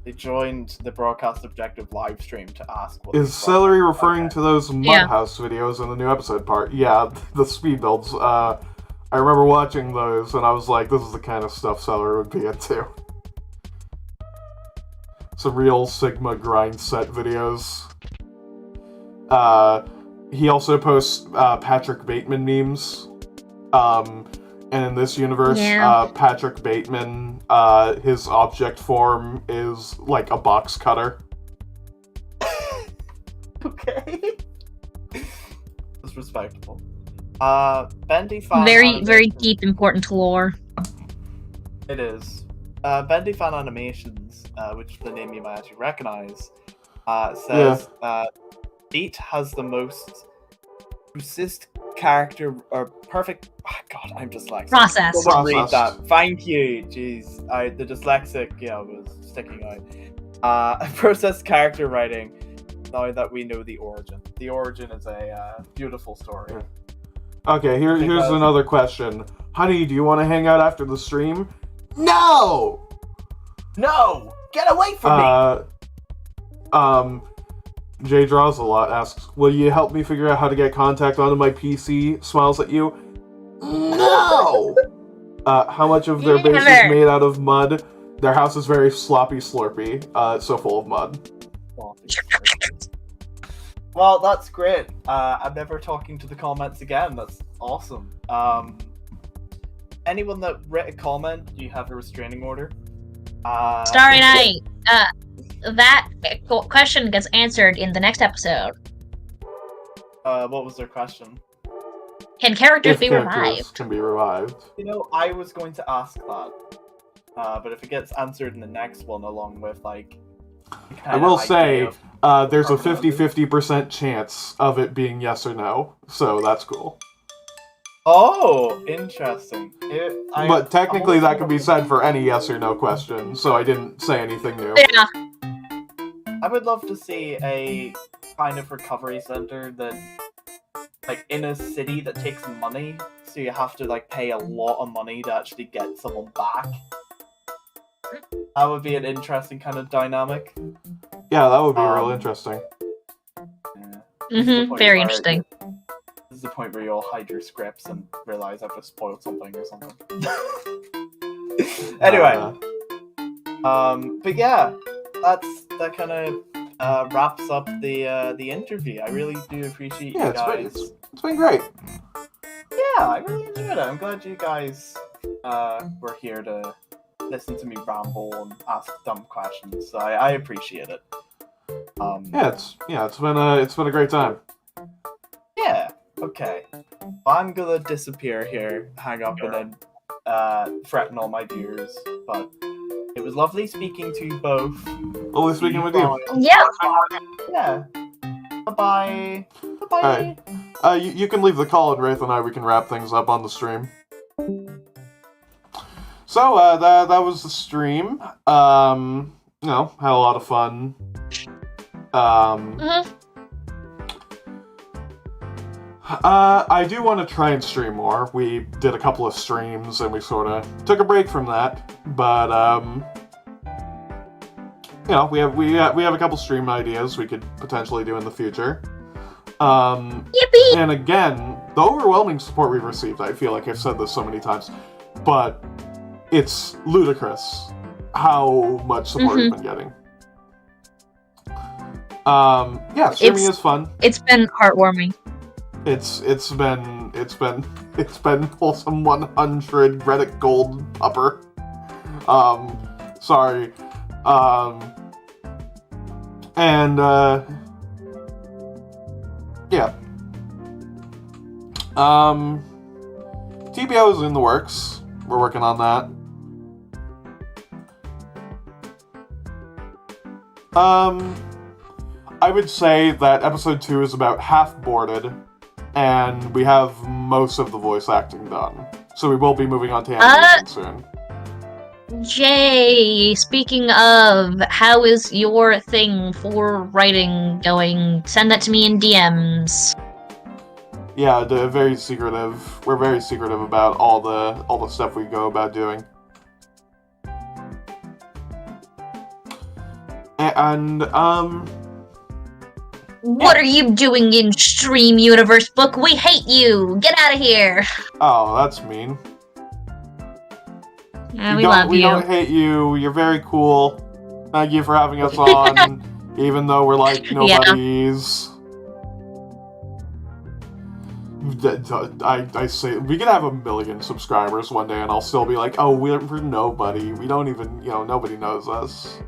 They joined the Broadcast Objective live stream to ask what Is these Celery products- referring okay. to those Mudhouse videos in the new episode part? Yeah, the speed builds. I remember watching those, and I was like, this is the kind of stuff Celery would be into. Some real Sigma grind set videos. He also posts Patrick Bateman memes. And in this universe, Yeah. Patrick Bateman, his object form is like a box cutter. Okay. That's respectable. Bendy Fan Very, Animation- very deep, important lore. It is. Bendy Fan Animations, which is the name you might actually recognize, says Beat has the most consist character or perfect. Oh, God, I'm dyslexic. Process. Someone read Process. that. Thank you. Jeez, the dyslexic, was sticking out. Process character writing. Now that we know the origin, the origin is a beautiful story. Okay, here's Because- another question. Honey, do you want to hang out after the stream? No! No, get away from me. Jay Draws a lot asks, will you help me figure out how to get contact onto my PC? Smiles at you. No! How much of their base is Never. made out of mud? Their house is very sloppy slurpy, it's so full of mud. Well, that's great. I'm never talking to the comments again. That's awesome. Anyone that wrote a comment, you have a restraining order. Starry Night. That question gets answered in the next episode. What was their question? Can characters If be characters revived? can be revived. I was going to ask that. But if it gets answered in the next one, along with, like... I will say, there's a Permanently. 50% chance of it being yes or no, so that's cool. Oh, interesting. But technically that could be said for any yes or no question, so I didn't say anything new. Yeah. I would love to see a kind of recovery center that, like, in a city that takes money, so you have to, like, pay a lot of money to actually get someone back. That would be an interesting kind of dynamic. Yeah, that would be real Um, interesting. Yeah. This is the point Very where- interesting. This is the point where you all hide your scripts and realize I've just spoiled something or something. Anyway, but yeah, that kind of wraps up the interview. I really do appreciate Yeah, you it's been- guys. It's been great. Yeah, I really enjoyed it. I'm glad you guys were here to listen to me ramble and ask dumb questions. So I appreciate it. Yeah, it's been a great time. Yeah. Okay. Well, I'm gonna disappear here, hang up, and then threaten all my viewers. But it was lovely speaking to you both. Lovely speaking with you. Yeah. Yeah. Bye bye. Bye. Alright. You can leave the call, and Wraith and I, we can wrap things up on the stream. So, that was the stream. Had a lot of fun. Mhm. I do want to try and stream more. We did a couple of streams, and we sort of took a break from that. But, we have a couple stream ideas we could potentially do in the future. Yippee! And again, the overwhelming support we've received, I feel like I've said this so many times, but it's ludicrous how much support we've been getting. Streaming is fun. It's been heartwarming. It's been wholesome 100 Reddit gold pupper. Sorry. Yeah. TBO is in the works. We're working on that. I would say that episode 2 is about half boarded, and we have most of the voice acting done. So we will be moving on to animation soon. Jay, speaking of, how is your thing for writing going? Send that to me in DMs. Yeah, very secretive. We're very secretive about all the stuff we go about doing. And, What are you doing in Stream Universe Book? We hate you! Get out of here! oh, that's mean. We love We you. don't hate you. You're very cool. Thank you for having us on, even though we're like nobodies. I say we could have 1 million subscribers one day, and I'll still be like, oh, we're nobody. We don't even, nobody knows us.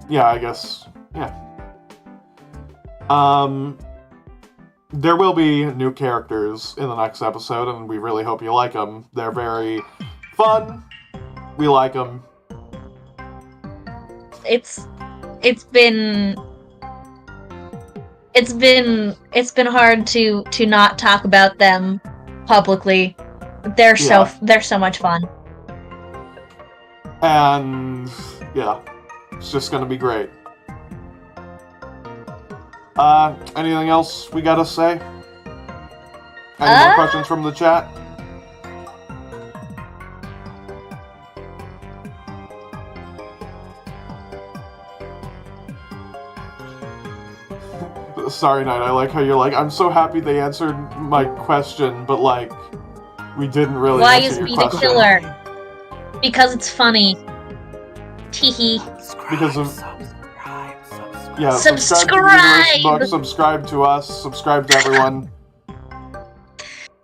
Yeah, I guess, yeah. There will be new characters in the next episode, and we really hope you like them. They're very fun. We like them. It's been hard to not talk about them publicly. They're so much fun. And yeah, it's just gonna be great. Anything else we gotta say? Any more questions from the chat? Sorry, Knight, I like how you're like, I'm so happy they answered my question, but like, we didn't really Why answer is your me the question. killer? Because it's funny. Teehee. Because of subscribe. yeah, subscribe to the Universe Book, subscribe to us, subscribe to everyone.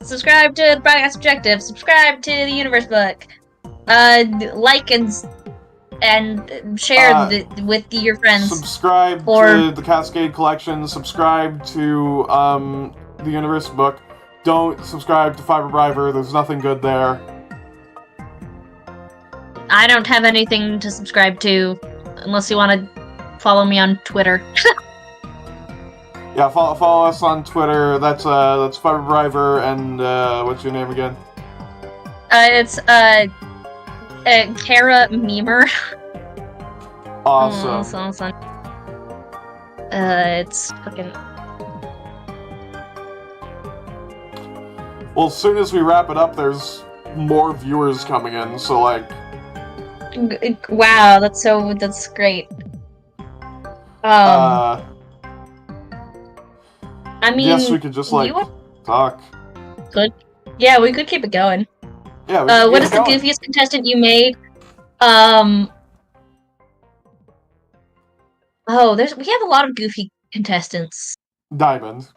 Subscribe to the Broadcast Objective. Subscribe to the Universe Book. Like and share with your friends. Subscribe to the Cascade Collection. Subscribe to the Universe Book. Don't subscribe to Fiber Briver. There's nothing good there. I don't have anything to subscribe to, unless you want to follow me on Twitter. Yeah, follow us on Twitter. That's Fiber Briver, and what's your name again? It's Kara Memer. Awesome. It's fucking. Well, as soon as we wrap it up, there's more viewers coming in. So like. Wow, that's great. I mean, yes, we could just like talk. Good. Yeah, we could keep it going. Yeah. What is the goofiest contestant you made? Oh, we have a lot of goofy contestants. Diamond,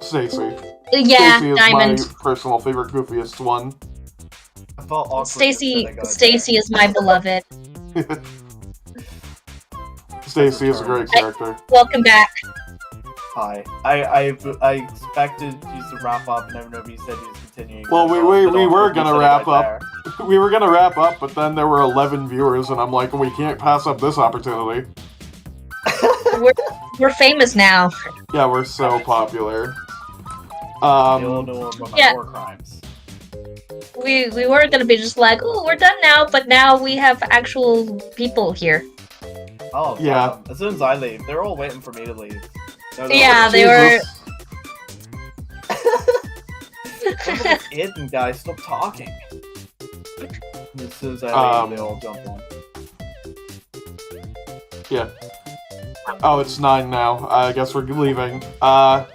Stacy. Yeah, Stacy is Diamond. my personal favorite, goofiest one. I felt awkward. Stacy is my beloved. Stacy is a great character. Welcome back. Hi. I expected you to wrap up, and nobody said you was continuing. Well, we were gonna wrap up. We were gonna wrap up, but then there were 11 viewers, and I'm like, we can't pass up this opportunity. We're famous now. Yeah, we're so popular. You all know about my war crimes. We were gonna be just like, oh, we're done now, but now we have actual people here. Oh, yeah. As soon as I leave, they're all waiting for me to leave. Yeah, they were. Somebody's hidden, guys. Stop talking. As soon as I leave, they all jump on. Yeah. Oh, it's 9 now. I guess we're leaving. Yeah.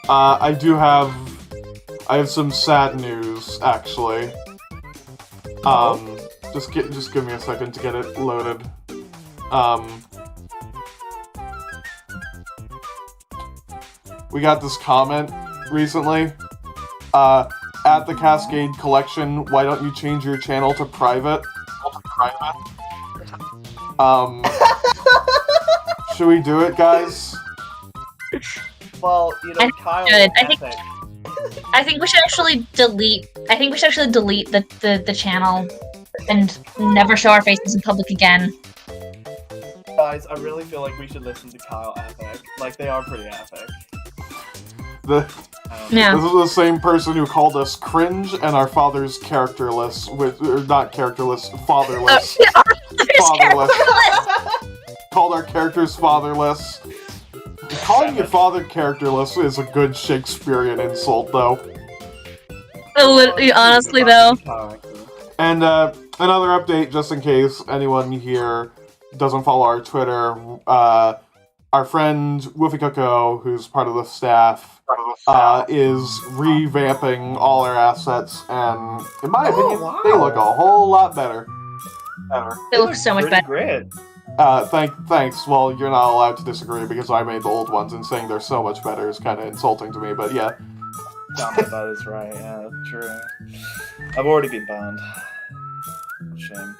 I have some sad news, actually. Just give me a second to get it loaded. We got this comment recently. At the Cascade Collection, why don't you change your channel to private? Should we do it, guys? Well, Kyle. I think we should actually delete. I think we should actually delete the channel and never show our faces in public again. Guys, I really feel like we should listen to Kyle Epic. Like, they are pretty epic. This is the same person who called us cringe and our father's characterless, not characterless, fatherless. Fatherless. Called our characters fatherless. Calling your father characterless is a good Shakespearean insult, though. Honestly, though. And another update, just in case anyone here doesn't follow our Twitter. Our friend Woofy Coco, who's part of the staff, is revamping all our assets, and in my opinion, they look a whole lot better. They look so much better. Great. Thanks. Well, you're not allowed to disagree because I made the old ones, and saying they're so much better is kind of insulting to me. But yeah. Damn it, that is right. Yeah, true. I've already been banned. Shame.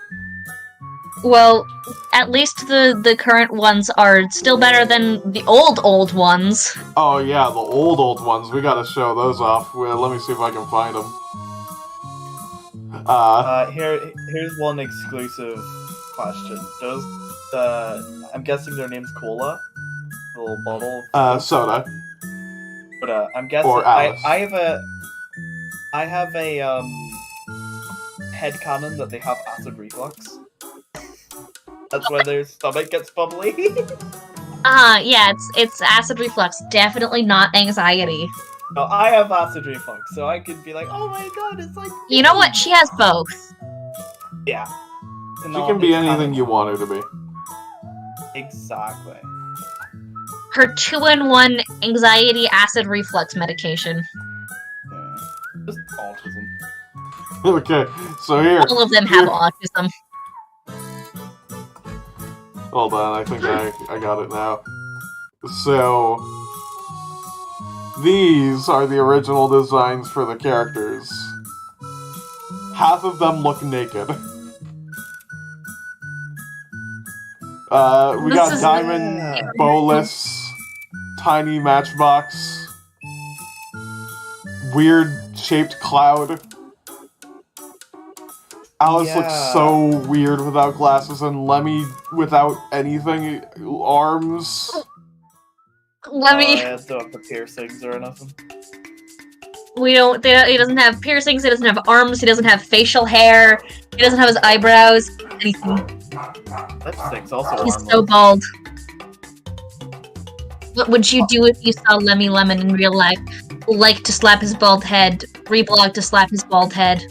Well, at least the current ones are still better than the old ones. Oh yeah, the old ones. We gotta show those off. Well, let me see if I can find them. Here's one exclusive question. Does I'm guessing their name's Cola? The little bottle? Soda. But I'm guessing Or Alice. I have a headcanon that they have acid reflux. That's why their stomach gets bubbly. Yeah, it's acid reflux. Definitely not anxiety. No, I have acid reflux, so I could be like, oh my god, it's like... You know what? She has both. Yeah. She can be anything you want her to be. Exactly. Her 2-in-1 anxiety acid reflux medication. Yeah. Just autism. Okay, so here. All of them have autism. Hold on, I think I got it now. So, these are the original designs for the characters. Half of them look naked. We got Diamond, Bolus, Tiny Matchbox, Weird Shaped Cloud. Alice looks so weird without glasses, and Lemmy without anything, arms. Lemmy. Don't have the piercings or nothing. He doesn't have piercings, he doesn't have arms, he doesn't have facial hair, he doesn't have his eyebrows, anything. Lipstick's also He's armless. so bald. What would you do if you saw Lemmy Lemon in real life? Like to slap his bald head, reblog to slap his bald head.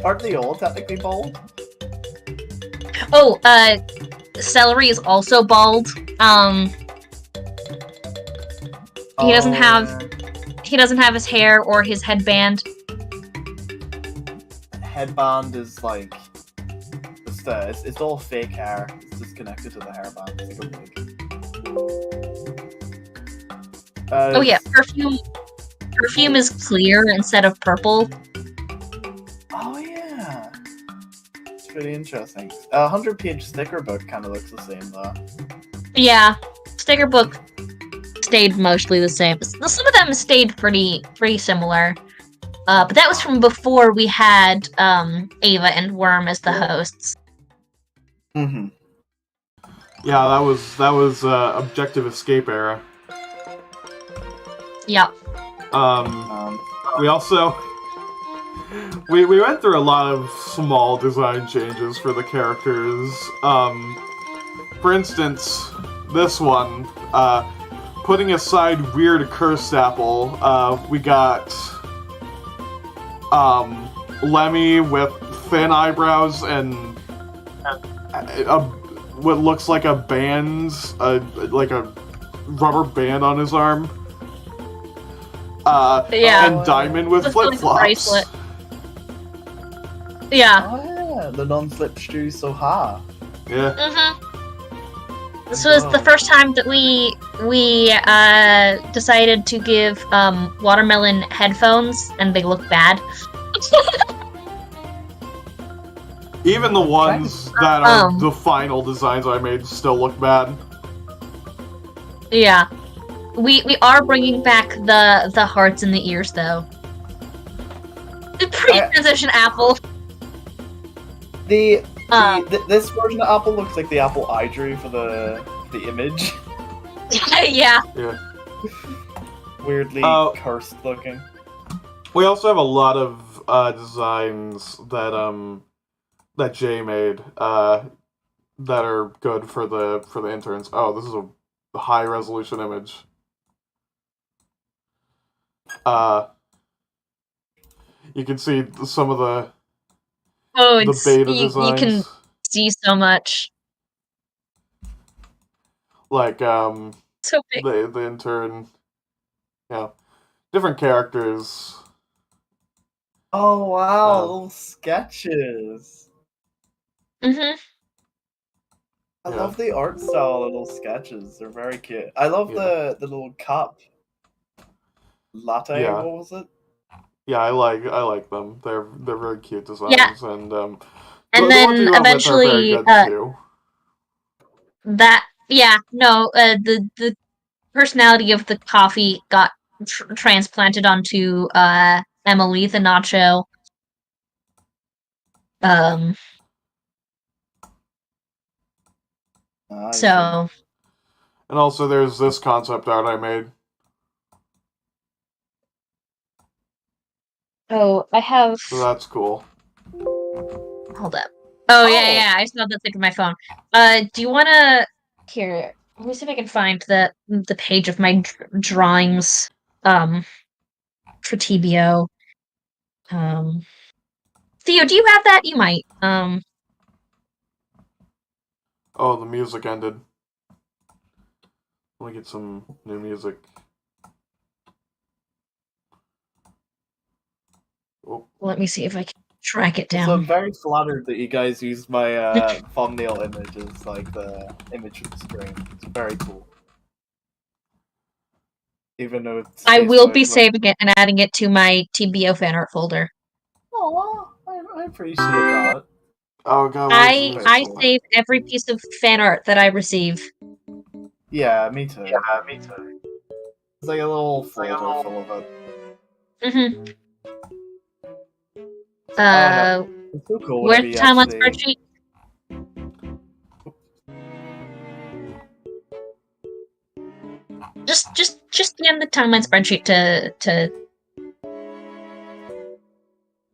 Aren't they all technically bald? Oh, Celery is also bald. He doesn't have his hair or his headband. Headband is like it's all fake hair. It's just connected to the hairband. It's like a wig. Oh yeah, perfume is clear instead of purple. Oh yeah, it's pretty interesting. 100-page sticker book kind of looks the same though. Yeah, sticker book stayed mostly the same. Some of them stayed pretty similar. But that was from before we had Ava and Worm as the hosts. Mm-hmm. Yeah, that was Objective Escape era. Yeah. We also we went through a lot of small design changes for the characters. For instance, this one, putting aside Weird Cursed Apple, we got Lemmy with thin eyebrows and what looks like a band, like a rubber band on his arm. And Diamond with flip-flops. Yeah. Oh yeah, the non-slip shoes so hard. Yeah. Mm-hmm. This was the first time that we decided to give Watermelon headphones, and they look bad. Even the ones that are the final designs I made still look bad. Yeah. We are bringing back the hearts in the ears, though. The pre-transition Apple. This version of Apple looks like the Apple I drew for the image. Yeah. Weirdly cursed looking. We also have a lot of designs that Jay made that are good for the interns. Oh, this is a high resolution image. You can see some of the Oh, the it's beta you designs. can see so much. Like, So big. the intern, different characters. Oh wow, Uh, little sketches. Mm-hmm. I Yeah. love the art style little sketches. They're very cute. I love Yeah. the little cup. Latte, Yeah. what was it? Yeah, I like them. They're very cute designs, Yeah. and And the ones then you run with are very eventually, good too. the personality of the coffee got transplanted onto Emily the nacho. I see. So And also, there's this concept art I made. I have. So that's cool. Hold up. Oh Oh. yeah, I saw that thing on my phone. Do you wanna here? Let me see if I can find the page of my drawings. For TBO. Theo, do you have that? You might. Oh, the music ended. Let me get some new music. Oh, Let me see if I can track it So I'm down. very flattered that you guys used my thumbnail image as like the image of the screen. It's very cool. Even though it's I will be like... saving it and adding it to my TBO fan art folder. Oh, I appreciate that. oh God, I save every piece of fan art that I receive. Yeah, me too. It's like a little folder full of it. Mm-hmm. It's so cool Where's whenever the you timeline actually... spreadsheet? Just scan the timeline spreadsheet to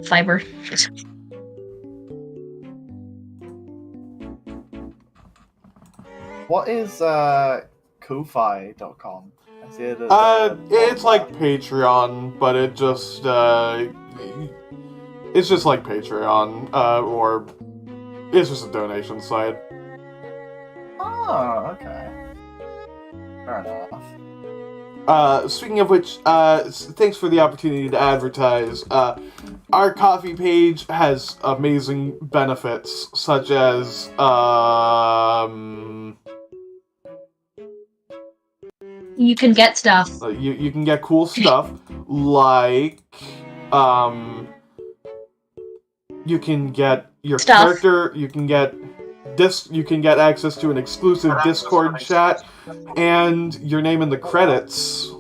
Fiber. What is Ko-Fi.com? I see it. It's like Patreon, but it's just like Patreon, or it's just a donation site. Oh, okay. Fair enough. Speaking of which, thanks for the opportunity to advertise. Our coffee page has amazing benefits, such as, You can get stuff. you can get cool stuff, like, you can get your character, you can get access to an exclusive Discord chat, and your name in the credits.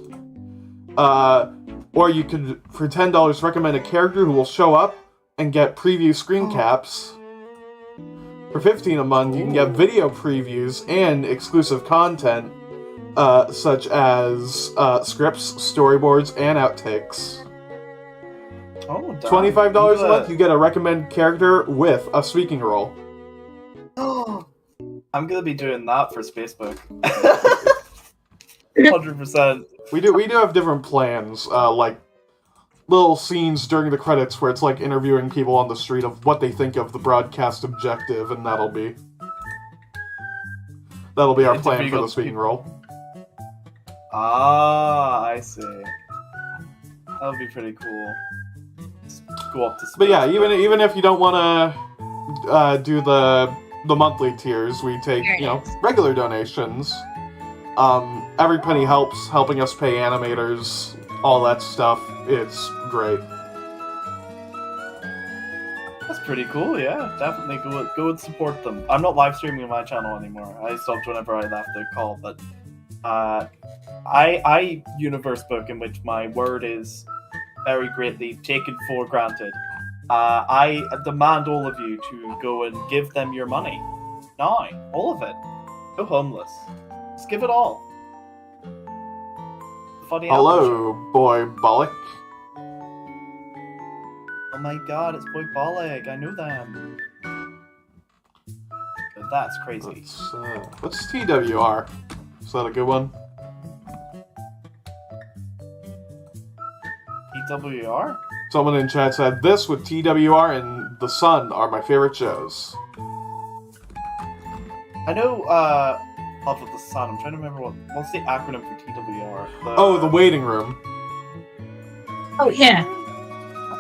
Or you could, for $10, recommend a character who will show up and get preview screen caps. For $15 a month, you can get video previews and exclusive content, such as scripts, storyboards, and outtakes. Oh, damn. $25 a month, you get a recommended character with a speaking role. I'm gonna be doing that for Spacebook. 100%. We do have different plans, like little scenes during the credits where it's like interviewing people on the street of what they think of the broadcast objective, and that'll be our plan for the speaking role. Ah, I see. That would be pretty cool. Just go up to But yeah, even if you don't want to do the monthly tiers, we take regular donations. Every penny helps, helping us pay animators, all that stuff. It's great. That's pretty cool, yeah. Definitely go and support them. I'm not live streaming on my channel anymore. I stopped whenever I left the call, but I universe book in which my word is very greatly taken for granted. I demand all of you to go and give them your money. Now, all of it. Go homeless. Just give it all. Funny Hello, boy Bollock. Oh my god, it's Boy Bollock. I know them. That's crazy. What's TWR? Is that a good one? TWR? Someone in chat said, this with TWR and The Sun are my favorite shows. I know, Love of the Sun. I'm trying to remember what's the acronym for TWR? The Waiting Room. Oh yeah.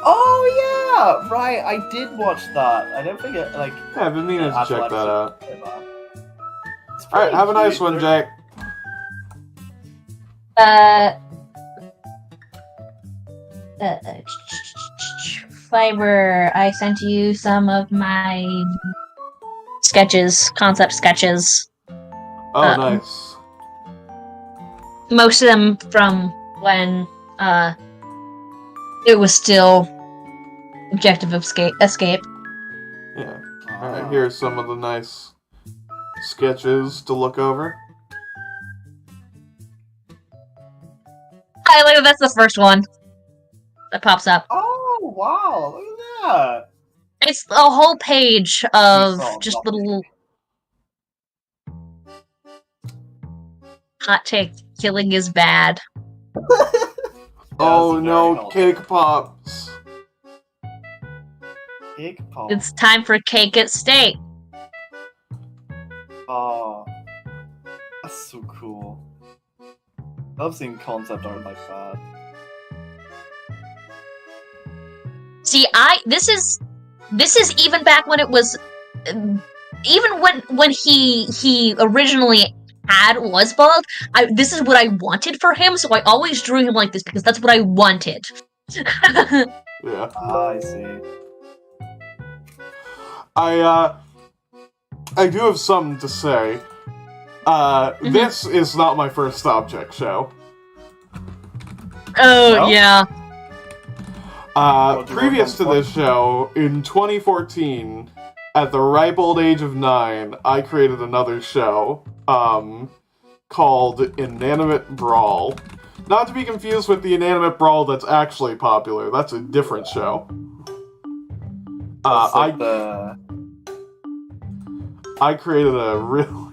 Oh yeah! Right, I did watch that. I don't think it, like... Yeah, I've been meaning to check that out. It's Alright, pretty have a nice cute. one, Jake. Fiber, I sent you some of my sketches, concept sketches. Oh, nice. Most of them from when it was still Objective Escape. Yeah. Alright, here's some of the nice sketches to look over. I like that's the first one that pops up. Oh, wow, look at that! It's a whole page of Oh, just lovely. little hot take. Killing is bad. Oh that's no, very cake pops. Cake pop. It's time for cake at steak. Oh, that's so cool. I love seeing concept art like that. See, this is even back when it was, even when he originally was bald. This is what I wanted for him, so I always drew him like this because that's what I wanted. Yeah. I see. I do have something to say. This is not my first object show. Oh No? yeah. What'd you Previous to work on this show, in 2014, at the ripe old age of 9, I created another show, called Inanimate Brawl. Not to be confused with the Inanimate Brawl that's actually popular, that's a different show. It's like the... I created a really...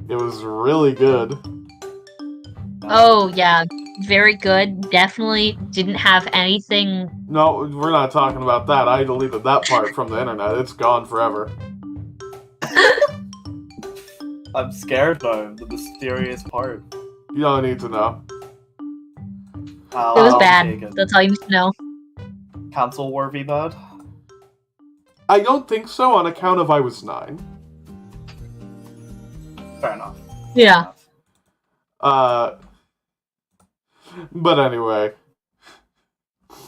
It was really good. Oh yeah. Very good. Definitely didn't have anything. No, we're not talking about that. I deleted that part from the internet. It's gone forever. I'm scared though, the mysterious part. You don't need to know. It was I'll bad. take it. That's all you need to know. Cancel worthy bad? I don't think so on account of I was 9. Fair enough. Yeah. But anyway.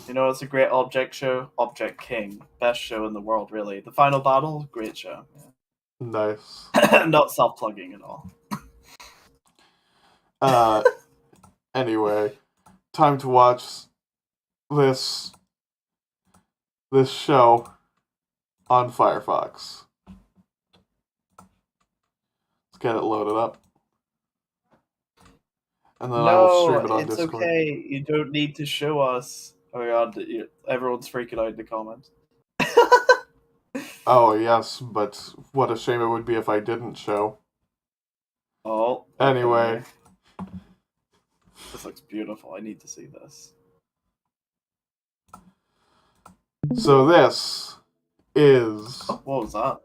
You know, it's a great object show. Object King. Best show in the world, really. The Final Battle, great show. Nice. Yeah. Not self-plugging at all. Anyway. Time to watch this show on Firefox. Let's get it loaded up. And then I will stream it on it's Discord. okay. You don't need to show us. Oh my god, everyone's freaking out in the comments. Oh, yes, but what a shame it would be if I didn't show. Oh. Anyway. okay. This looks beautiful. I need to see this. So this is Oh, what was that?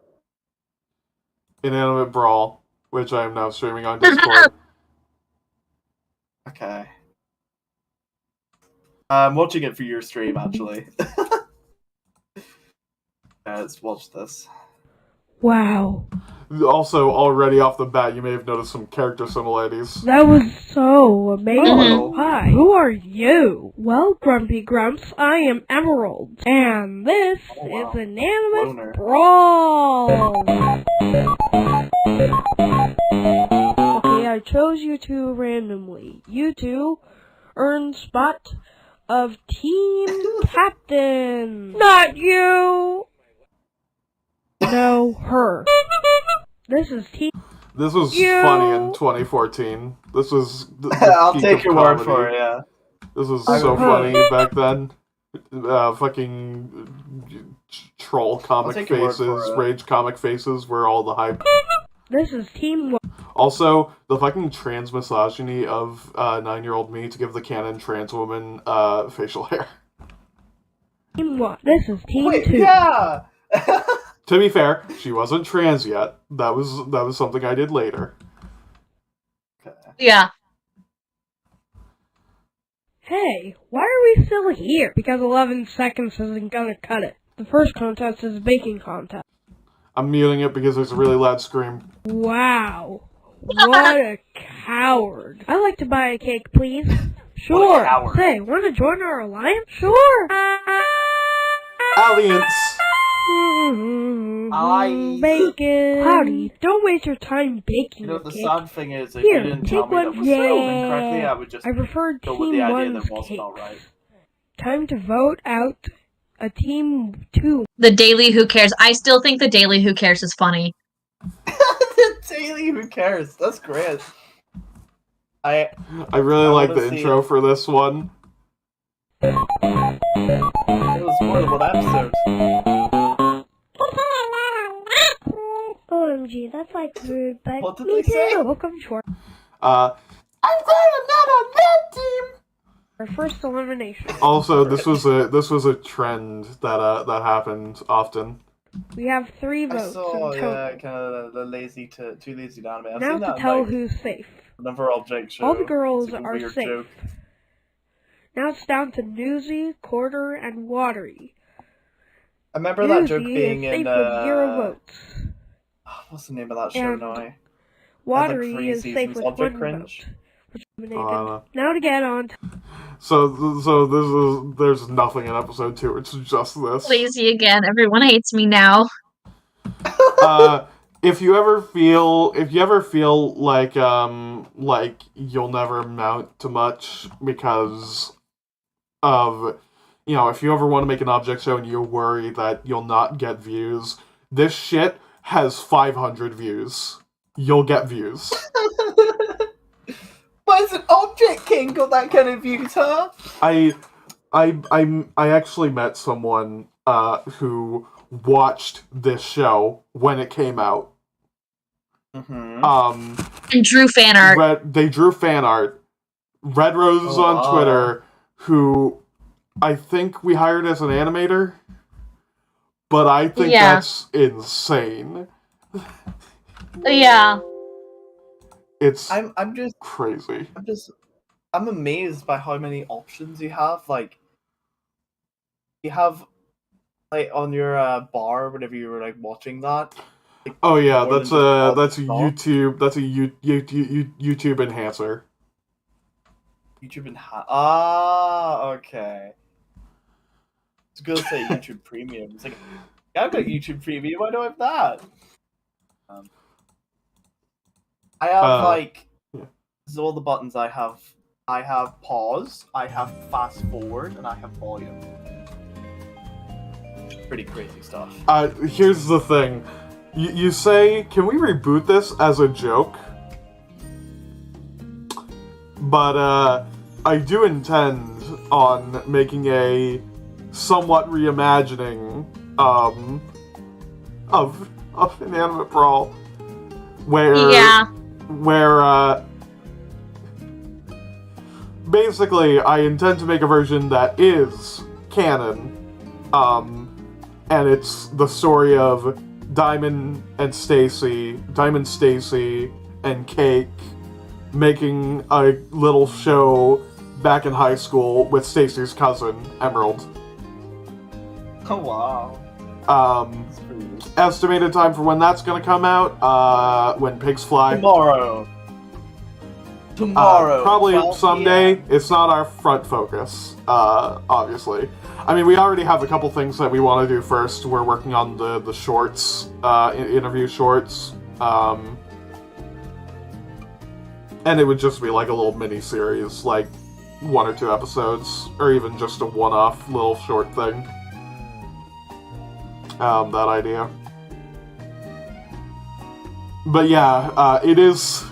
Inanimate Brawl, which I am now streaming on Discord. Okay. I'm watching it for your stream, actually. Let's watch this. Wow, Also, already off the bat, you may have noticed some character similarities. that was so amazing. Oh. Hi, who are you? Well, Grumpy Grumps, I am Emerald, and this Oh, wow. is Inanimate Loner. Brawl. Okay, I chose you two randomly. You two earn spot of Team Captain. Not you. No, her. This is Team. This was You- funny in 2014. This was the I'll peak take of your word comedy. for it, yeah. This was I so would- funny back then. Fucking troll comic take your word faces, for it. rage comic faces were all the hype. This is Team. Also, the fucking trans misogyny of 9-year-old me to give the canon trans woman facial hair. Team 1. This is Team Wait, 2. yeah! To be fair, she wasn't trans yet. That was something I did later. Okay. Yeah. Hey, why are we still here? Because 11 seconds isn't gonna cut it. The first contest is a baking contest. I'm muting it because there's a really loud scream. Wow. What a coward. I'd like to buy a cake, please. Sure. coward. Say, want to join our alliance? Sure. Alliance! Bacon. Howdy, don't waste your time baking You know, the the cake. sad thing is, if Here, you didn't take tell me that one. was spelled incorrectly, I would just I prefer go with Team the idea 1's that was cake. spelled right. Time to vote out a Team 2. The Daily Who Cares. I still think the Daily Who Cares is funny. The Daily Who Cares? That's great. I really like wanna the see intro for this one. It was more than one episode. OMG, that's like rude, but What did me they say? too. Welcome to I'm glad I'm not on that team! our first elimination. Also, this was a trend that happened often. We have 3 I votes saw, in total. yeah, kind of the too lazy to animate. I've Now seen to that tell in, like, who's safe. another object show. All the girls It's like a are weird safe. joke. Now it's down to Newsy, Quarter, and Watery. I remember that joke Newsy being is safe in, with 0 votes. what's the name of that show And now? Watery three is safe seasons, with Object 1 Cringe. vote. Which I don't eliminated. know. Now to get on. So there's nothing in episode 2. It's just this. Lazy again. Everyone hates me now. If you ever feel like you'll never amount to much because of, if you ever want to make an object show and you worry that you'll not get views, this shit has 500 views. You'll get views. But it's an Object King got that kind of views, huh? I actually met someone who watched this show when it came out. Mm-hmm. And drew fan art. They drew fan art. Red Rose is on Twitter, who I think we hired as an animator, but I think that's insane. Yeah. It's I'm just crazy. I'm amazed by how many options you have. Like, you have, like, on your bar whenever you were like watching that. Like, Oh yeah, more that's than a just all the YouTube. That's a YouTube enhancer. YouTube and okay. It's good to say YouTube Premium. It's like, yeah, I've got YouTube Premium. Why do I have that? I have this is all the buttons I have. I have pause, I have fast forward, and I have volume. Pretty crazy stuff. Here's the thing. You say, can we reboot this as a joke? But I do intend on making a somewhat reimagining of Inanimate Brawl, where basically I intend to make a version that is canon, and it's the story of Diamond, Stacy, and Cake making a little show back in high school with Stacy's cousin, Emerald. Oh wow. That's pretty good. Estimated time for when that's gonna come out, when pigs fly. Tomorrow. Probably 12 someday. p.m. It's not our front focus, obviously. I mean, we already have a couple things that we want to do first. We're working on the shorts, interview shorts, and it would just be like a little mini-series, like 1 or 2 episodes, or even just a one-off little short thing. That idea. But yeah, it is...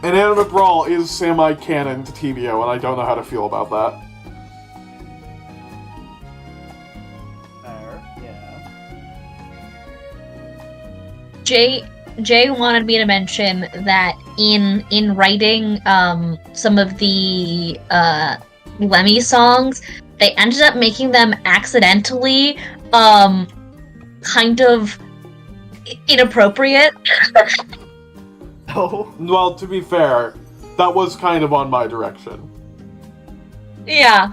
Inanimate Brawl is semi-canon to TBO, and I don't know how to feel about that. Fair, yeah. Jay, Jay wanted me to mention that in writing some of the Lemmy songs, they ended up making them accidentally kind of inappropriate. Oh. Well, to be fair, that was kind of on my direction. Yeah.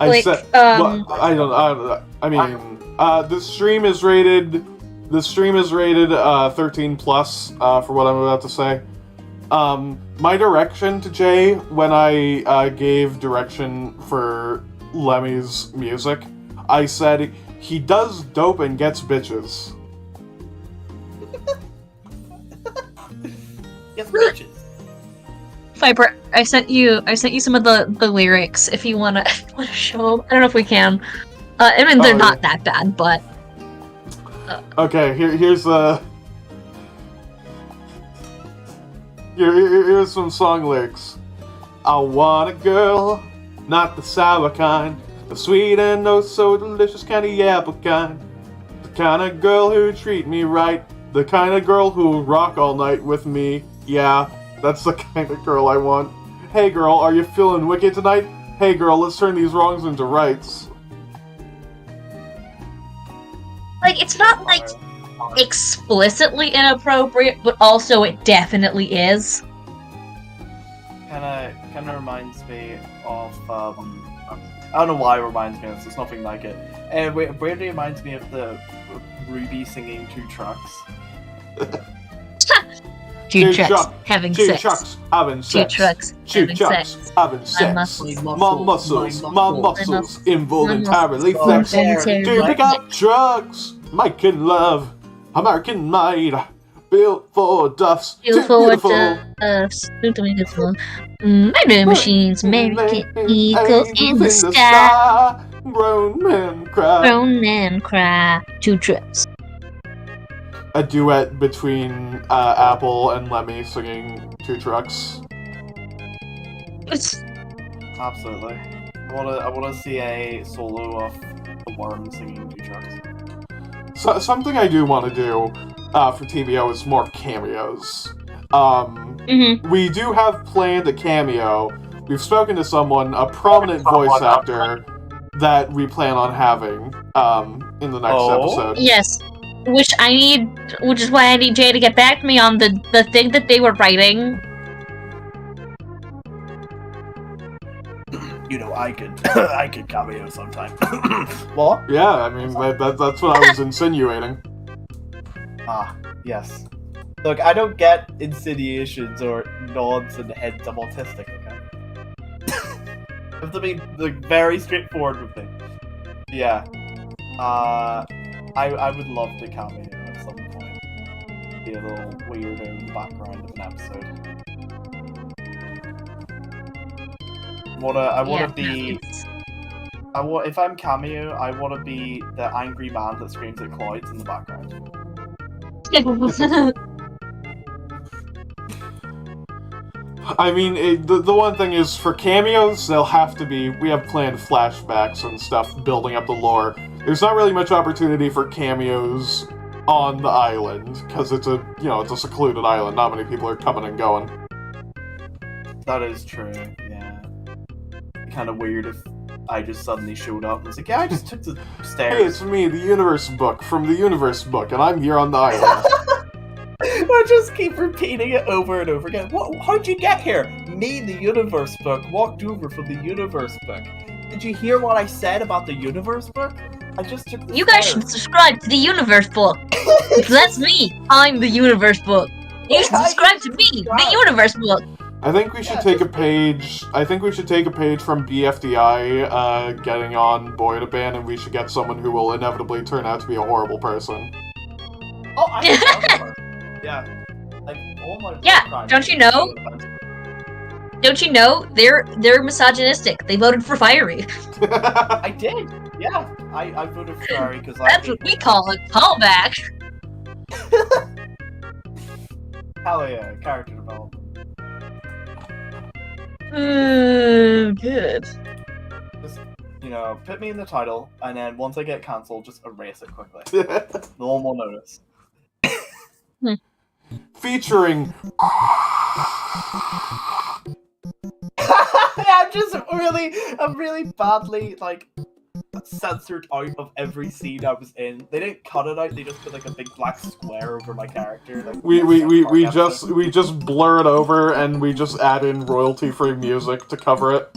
I said, well, I don't know. I mean, the stream is rated 13 plus for what I'm about to say. My direction to Jay when I gave direction for Lemmy's music, I said he does dope and gets bitches. Yes, bitches. Viper, I sent you some of the lyrics if you wanna show them. I don't know if we can. I mean, they're not that bad, but. Okay, here's here's some song lyrics. I want a girl, not the sour kind, the sweet and oh so delicious kind of apple kind, the kind of girl who treat me right, the kind of girl who'll rock all night with me. Yeah, that's the kind of girl I want. Hey girl, are you feeling wicked tonight? Hey girl, let's turn these wrongs into rights. Like, it's not, like, explicitly inappropriate, but also it definitely is. Kinda reminds me of, I don't know why it reminds me of this, there's nothing like it. It weirdly reminds me of the Ruby singing Two Trucks. Two trucks having Two sex. trucks having sex. Two trucks Two having trucks sex. having sex. My My muscles involuntarily flex. Involuntarily Two pickup trucks making love. American made. Built for duffs. Too beautiful. Murder machines, American Eagle in the sky. Grown men cry. Grown men cry. Two trucks. A duet between Apple and Lemmy singing Two Trucks. Absolutely. I wanna see a solo of the Worm singing Two Trucks. So, something I do want to do for TVO is more cameos. We do have planned a cameo. We've spoken to someone, a prominent voice actor, that we plan on having in the next episode. Yes. Which is why I need Jay to get back to me on the thing that they were writing. You know, I could cameo sometime. What? Yeah, I mean, that's what I was insinuating. Ah, yes. Look, I don't get insinuations or nods and heads I'm autistic, okay? You have to be, like, very straightforward with things. Yeah. I would love to cameo at some point. Be a little weirdo in the background of an episode. If I'm cameo, I wanna be the angry man that screams at Cloyds in the background. I mean, the one thing is, for cameos, they'll have to be... We have planned flashbacks and stuff building up the lore. There's not really much opportunity for cameos on the island, because it's a secluded island. Not many people are coming and going. That is true, yeah. Kind of weird if I just suddenly showed up and was like, yeah, I just took the stairs. Hey, it's me, the Universe Book, from the Universe Book, and I'm here on the island. I just keep repeating it over and over again. How'd you get here? Me, the Universe Book, walked over from the Universe Book. Did you hear what I said about the Universe Book? I just took the You guys should subscribe to the Universe Book. That's me. I'm the Universe Book. You should subscribe to me, the Universe Book. I think we should take a page. I think we should take a page from BFDI getting on Boy-to-Ban, and we should get someone who will inevitably turn out to be a horrible person. Oh, I yeah. Like, all my don't you know? Don't you know? They're misogynistic. They voted for Fiery. I did. Yeah, I voted for Fiery because That's what we call a callback. Hell yeah, character development. Good. Just, put me in the title, and then once I get cancelled, just erase it quickly. No one will notice. featuring I'm really badly like censored out of every scene I was in. They didn't cut it out. They just put like a big black square over my character. Like, we just blur it over and we just add in royalty-free music to cover it.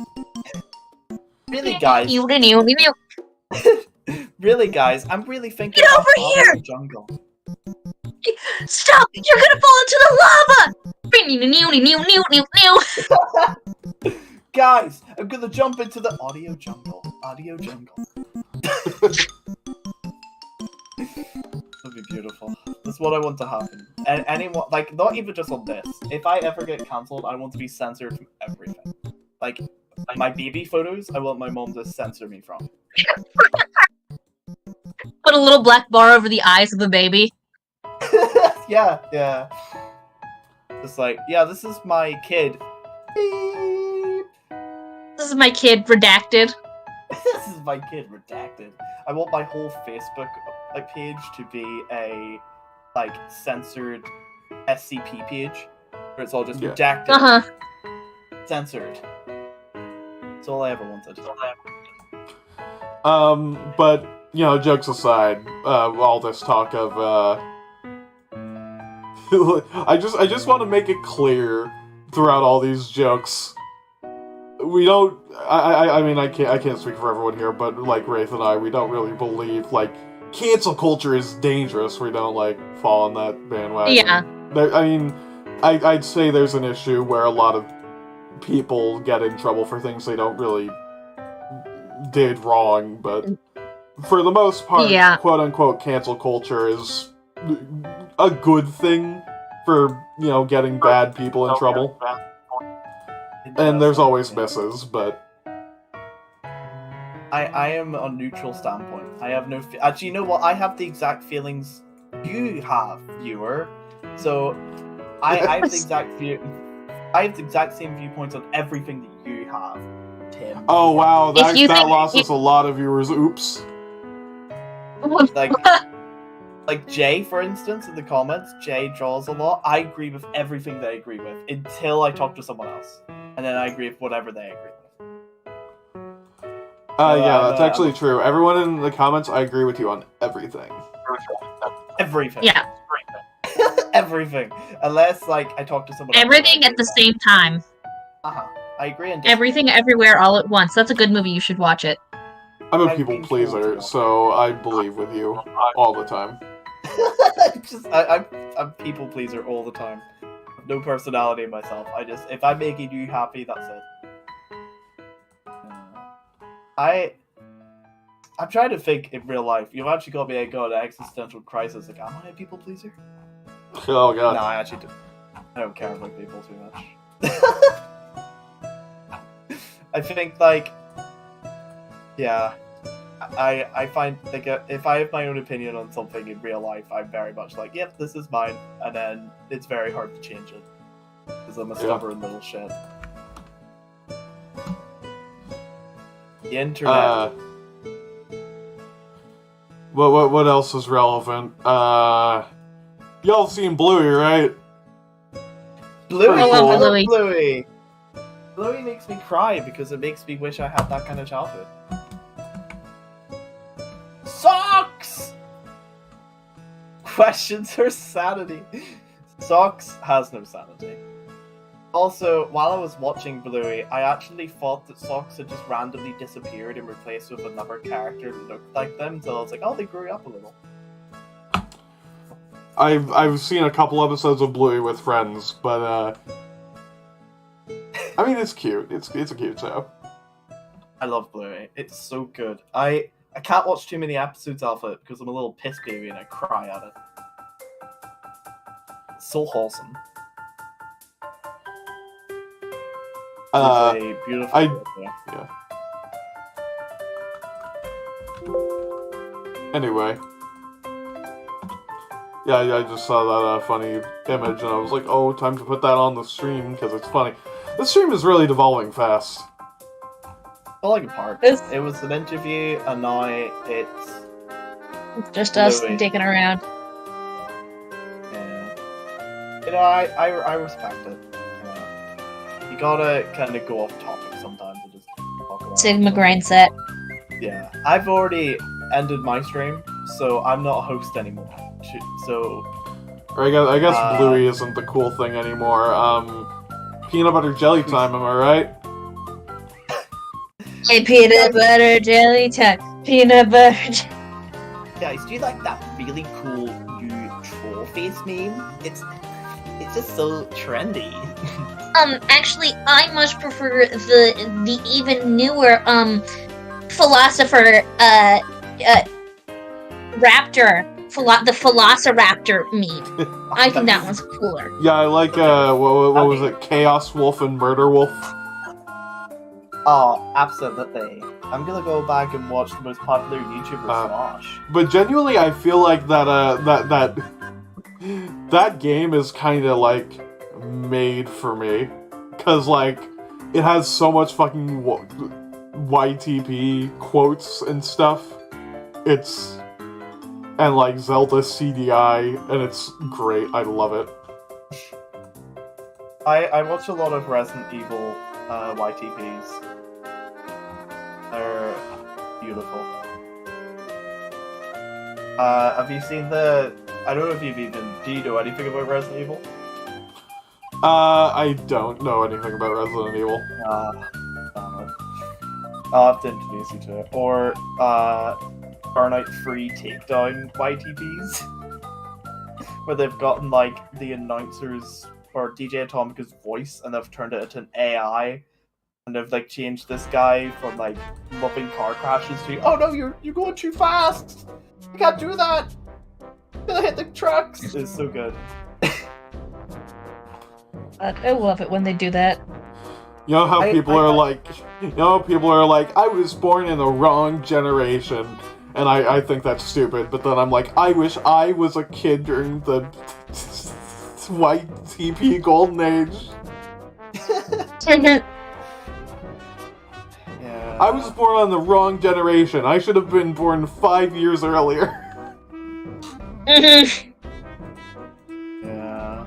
Really, guys. Really, guys. I'm really thinking. Get over here! Jungle. Stop! You're gonna fall into the lava! Guys, I'm gonna jump into the audio jungle. Audio jungle. That'd be beautiful. That's what I want to happen. And anyone, like, not even just on this. If I ever get cancelled, I want to be censored from everything. Like, my baby photos, I want my mom to censor me from. Put a little black bar over the eyes of the baby. Yeah. Just like, yeah, this is my kid. Beep. This is my kid, redacted. This is my kid, redacted. I want my whole Facebook page to be a like censored SCP page, where it's all just redacted, censored. That's all I ever wanted. But you know, jokes aside, all this talk of I just want to make it clear throughout all these jokes. We don't. I mean, I can't speak for everyone here, but like Wraith and I, we don't really believe like cancel culture is dangerous. We don't like fall on that bandwagon. Yeah. I mean, I'd say there's an issue where a lot of people get in trouble for things they don't really did wrong, but for the most part, quote unquote cancel culture is a good thing for, you know, getting bad people in trouble. And there's always misses, but I am on neutral standpoint. I have no actually, you know what? I have the exact feelings you have, viewer. So I have the exact I have the exact same viewpoints on everything that you have, Tim. Oh wow, that lost us a lot of viewers. Oops. Like Jay, for instance, in the comments, Jay draws a lot. I agree with everything they agree with until I talk to someone else, and then I agree with whatever they agree with. Yeah, that's actually true. Everyone in the comments, I agree with you on everything. Everything. Yeah. Everything. Unless, like, I talk to someone Everything at the same time. I agree. And Everything everywhere all at once. That's a good movie. You should watch it. I'm a people pleaser, so I believe with you all the time. I'm people pleaser all the time. No personality in myself. If I'm making you happy, that's it. I'm trying to think in real life. You've actually got me an existential crisis. Like, am I a people pleaser? Oh god. No, I actually don't. I don't care about people too much. I think, like, yeah, I find, like, if I have my own opinion on something in real life, I'm very much like, yep, this is mine, and then it's very hard to change it, because I'm a stubborn little shit. The internet. What else is relevant? Y'all seen Bluey, right? Bluey, I love Bluey. Bluey. Bluey makes me cry because it makes me wish I had that kind of childhood. Socks! Questions her sanity. Socks has no sanity. Also, while I was watching Bluey, I actually thought that Socks had just randomly disappeared and replaced with another character that looked like them, so I was like, oh, they grew up a little. I've seen a couple episodes of Bluey with friends, but I mean, it's cute. It's a cute show. I love Bluey. It's so good. I can't watch too many episodes of it because I'm a little piss baby and I cry at it. It's so wholesome. It's a beautiful. Yeah. Anyway. Yeah, I just saw that funny image and I was like, oh, time to put that on the stream because it's funny. The stream is really devolving fast. Falling apart. It was an interview and now it's just us Bluey. digging around. Yeah. You know, I respect it. You know, you gotta kind of go off topic sometimes and just talk about Sigma it. grind set. Yeah, I've already ended my stream, so I'm not a host anymore. So Or I guess Bluey isn't the cool thing anymore. Peanut butter jelly time, am I right? Hey, peanut butter jelly time. Peanut butter. guys, do you like that really cool new troll face meme? It's just so trendy. Actually, I much prefer the even newer philosopher raptor. The Velociraptor meme. I think that one's cooler. Yeah, I like, what was it? Chaos Wolf and Murder Wolf? Oh, absolutely. I'm gonna go back and watch the most popular YouTuber Smosh. But genuinely, I feel like that game is kind of, like, made for me. Because, like, it has so much fucking YTP quotes and stuff. And, like, Zelda CDI, and it's great. I love it. I watch a lot of Resident Evil YTPs. They're beautiful. Have you seen the... I don't know if you've even... Do you know anything about Resident Evil? I don't know anything about Resident Evil. Damn it. I'll have to introduce you to it. Or, Burnout Free Takedown YTPs. Where they've gotten, like, the announcers, or DJ Atomica's voice, and they've turned it into an AI. And they've, like, changed this guy from, like, loving car crashes to, oh no, you're going too fast! You can't do that! You're gonna hit the trucks! It's so good. I love it when they do that. You know how people are like, I was born in the wrong generation, and I think that's stupid, but then I'm like, I wish I was a kid during the YTP golden age. Yeah. I was born on the wrong generation. I should have been born 5 years earlier. Yeah.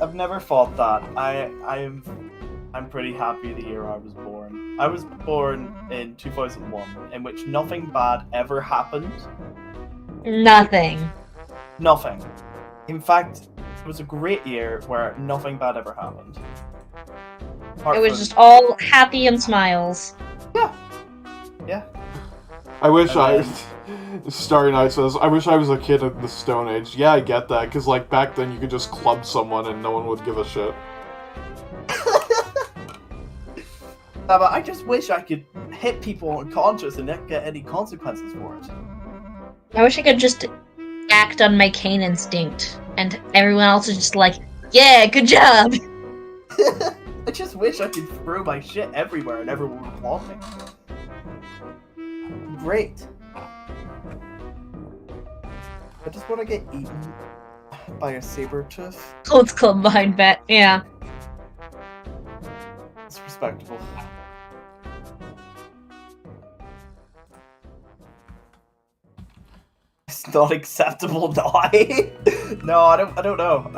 I've never thought that. I'm pretty happy the year I was born. I was born in 2001, in which nothing bad ever happened. Nothing. Nothing. In fact, it was a great year where nothing bad ever happened. Apart It was from- just all happy and smiles. Yeah. I wish And Starry Night says, I wish I was a kid in the Stone Age. Yeah, I get that, because, like, back then you could just club someone and no one would give a shit. But I just wish I could hit people unconscious and not get any consequences for it. I wish I could just act on my Cain instinct, and everyone else is just like, yeah, good job! I just wish I could throw my shit everywhere and everyone would applaud me. Great. I just want to get eaten by a saber-tooth. Clothes Club behind bet, yeah. It's respectable. It's not acceptable, no. No, I don't know.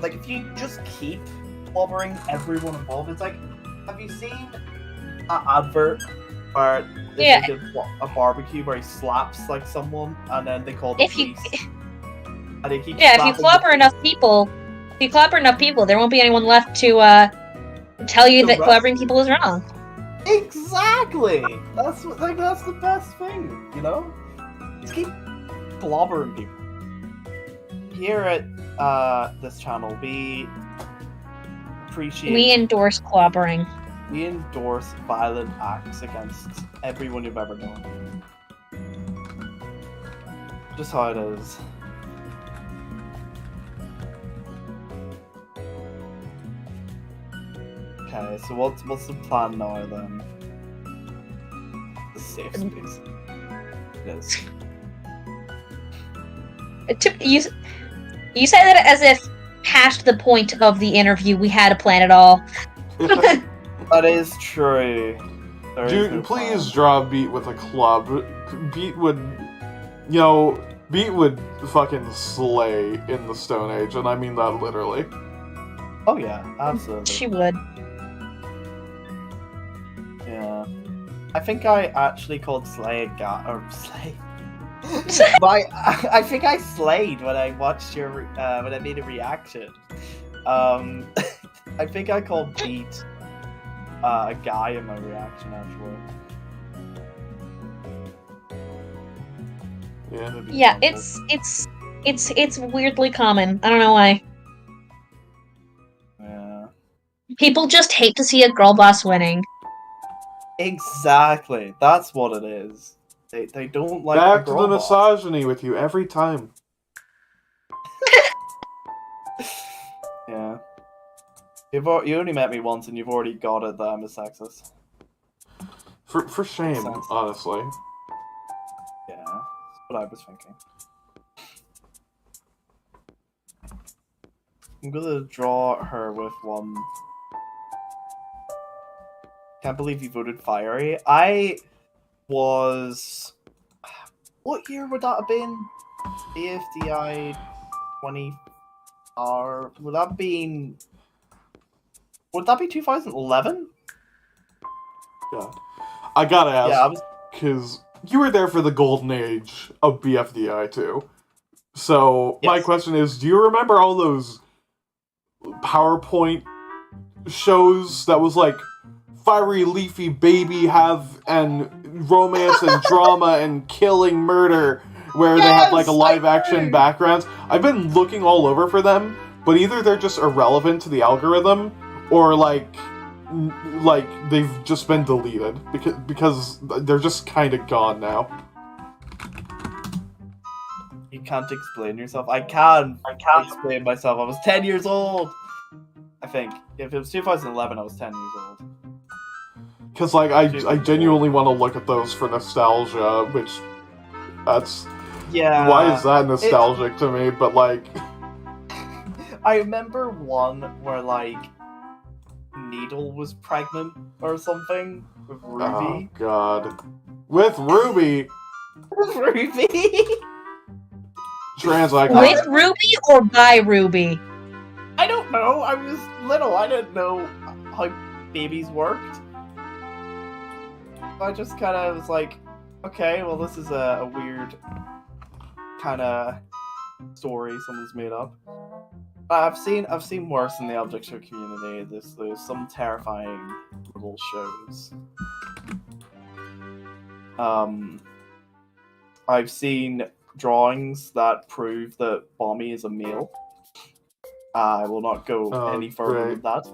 Like, if you just keep clobbering everyone involved, it's like, have you seen an advert where it's like a barbecue where he slaps, like, someone, and then they call the police? And they keep Yeah, if you slapping clobber enough people, there won't be anyone left to, tell you To that rest. clobbering people is wrong. Exactly! That's the best thing, you know? Just keep blobbering people. Here at this channel, we appreciate... We endorse clobbering. We endorse violent acts against everyone you've ever known. Just how it is. Okay, so what's the plan now then? The safe space. It is. You say that as if past the point of the interview we had a plan at all. That is true. There is Dude, no please plan. draw Beat with a club. Beat would You know, Beat would fucking slay in the Stone Age, and I mean that literally. Oh yeah, absolutely. She would. Yeah. I think I actually called Slay a guy, or Slay. I think I slayed when I watched your when I made a reaction. I think I called Beat a guy in my reaction actually. Yeah. Yeah, it's weirdly common. I don't know why. Yeah. People just hate to see a girl boss winning. Exactly. That's what it is. They don't like Back the to girl the boss. misogyny with you every time. Yeah. You only met me once and you've already got it that I'm a sexist. For shame, Sense. honestly. Yeah. That's what I was thinking. I'm gonna draw her with one. Can't believe you voted Fiery. I was. What year would that have been? AFDI 20. Would that be 2011? God. I gotta ask, Yeah, I was. because you were there for the golden age of BFDI too. So, my Yes. question is, do you remember all those PowerPoint shows that was like Fiery Leafy Baby have and romance and drama and killing murder where they had like a Yes, live I action do. background? I've been looking all over for them, but either they're just irrelevant to the algorithm or like they've just been deleted because they're just kind of gone now. You can't explain yourself. I can explain myself. I was 10 years old. I think if it was 2011, I was 10 years old. Because like I genuinely want to look at those for nostalgia, which that's Yeah. why is that nostalgic to me? But like, I remember one where like Needle was pregnant or something with oh Ruby. god, with Ruby Ruby. trans icon. With Ruby or by Ruby? I don't know. I was little. I didn't know how babies worked. I just kind of was like, okay, well, this is a weird kind of story someone's made up. I've seen worse in the object show community. There's some terrifying little shows. I've seen drawings that prove that Bommy is a male. I will not go any further great. with that.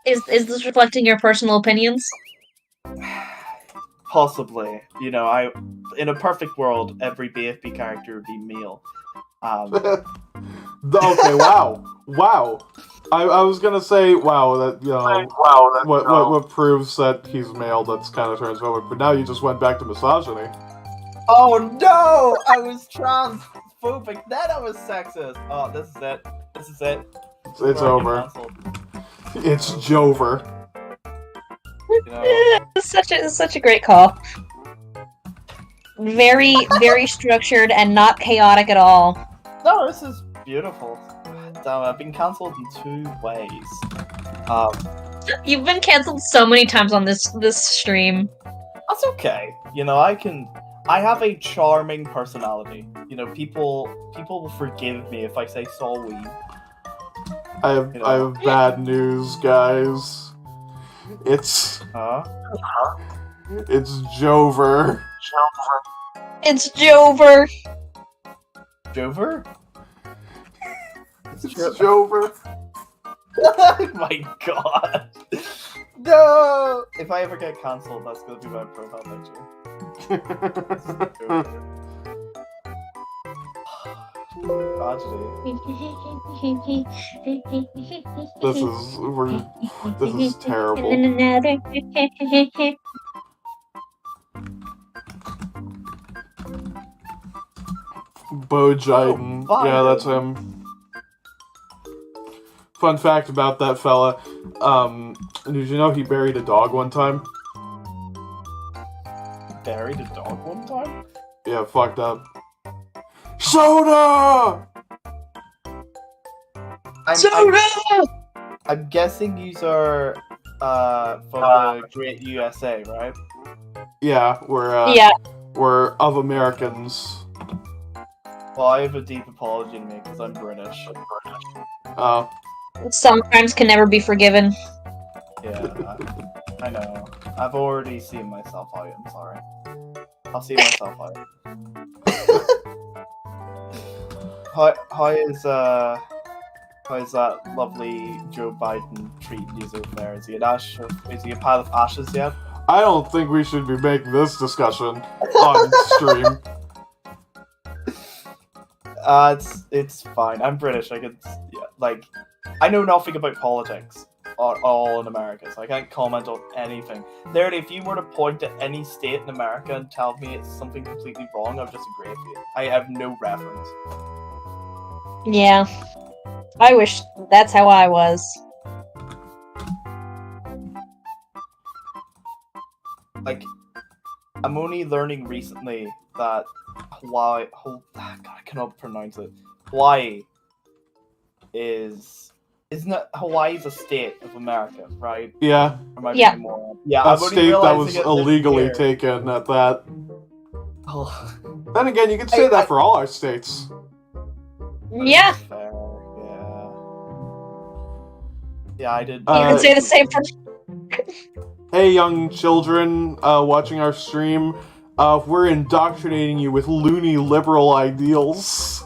Is this reflecting your personal opinions? Possibly. You know, in a perfect world, every BFB character would be male. Okay, wow. I was gonna say, wow, that you know, what proves that he's male. That's kind of transphobic. But now you just went back to misogyny. Oh no! I was transphobic. Then I was sexist. Oh, this is it. It's We're over. canceled. It's Jover. You know, It's such a great call. Very, very structured and not chaotic at all. no, this is beautiful. Damn, I've been cancelled in 2 ways. You've been canceled so many times on this stream. That's okay. You know, I have a charming personality. You know, people will forgive me if I say sorry. I have bad news, guys. It's Jover. It's Jover. Jover? It's Jover. Oh my god. No! If I ever get cancelled, that's gonna be my profile picture. Tragedy. This is terrible. Bo Jiden. Oh, Yeah, that's him. Fun fact about that fella. Did you know he buried a dog one time? buried a dog one time? Yeah, fucked up. Soda! I'm guessing these are from the Great USA, right? Yeah, Yeah. we're of Americans. Well, I have a deep apology to make because I'm British. Some crimes can never be forgiven. Yeah, I know. I've already seen myself out. I'm sorry. I'll see myself out. How is that lovely Joe Biden treating you over there? Is he an ash? Is he a pile of ashes yet? I don't think we should be making this discussion on stream. It's fine. I'm British. I know nothing about politics all in America, so I can't comment on anything. Literally, if you were to point at any state in America and tell me it's something completely wrong, I would disagree with you. I have no reference. Yeah. I wish that's how I was. Like, I'm only learning recently that Hawaii. God, I cannot pronounce it. Hawaii isn't it? Hawaii's a state of America, right? Yeah, Or am I Yeah. being more? Yeah, a I'm only state that realizing was it this illegally year. taken at that. Oh, Then again, you could say I- that for all our states. Yeah. fair, yeah. Yeah, I did. You can say the same for Hey, young children watching our stream, we're indoctrinating you with loony liberal ideals.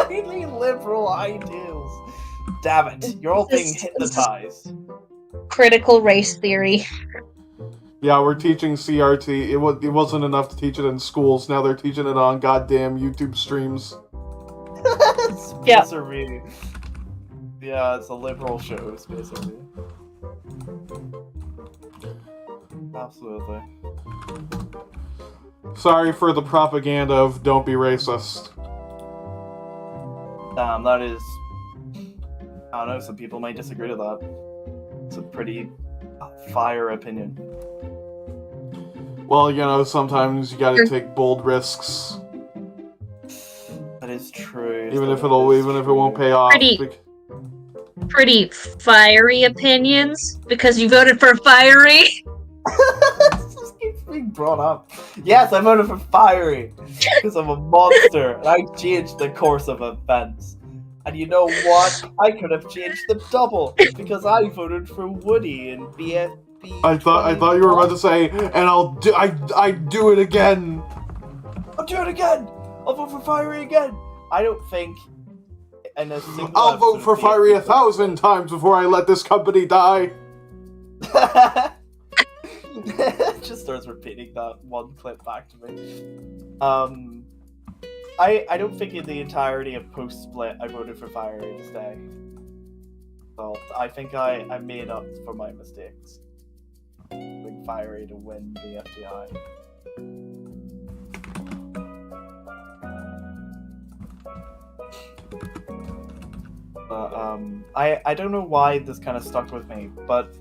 Lately liberal ideals. Damn it, you're all being This is- hypnotized. critical race theory. Yeah, we're teaching CRT. It wasn't enough to teach it in schools. Now they're teaching it on goddamn YouTube streams. Yeah. Spacery. Yeah, it's a liberal show, Spacery. Absolutely. Sorry for the propaganda of don't be racist. Damn, that is. I don't know, some people might disagree with that. It's a pretty fire opinion. Well, you know, sometimes you gotta take bold risks, That is true. even if it won't pay off. Pretty fiery opinions because you voted for fiery. This just keeps being brought up. Yes, I voted for Fiery because I'm a monster and I changed the course of events. And you know what? I could have changed them double because I voted for Woody in BFB. I thought you were about to say, and I do it again. I'll do it again. I'll vote for Fiery again. I don't think. In a single I'll vote episode for of Fiery BFB 1,000 times before I let this company die. Just starts repeating that one clip back to me. I don't think in the entirety of post split I voted for Fiery to stay. So I think I made up for my mistakes. Voting Fiery to win the FDI. I don't know why this kind of stuck with me, but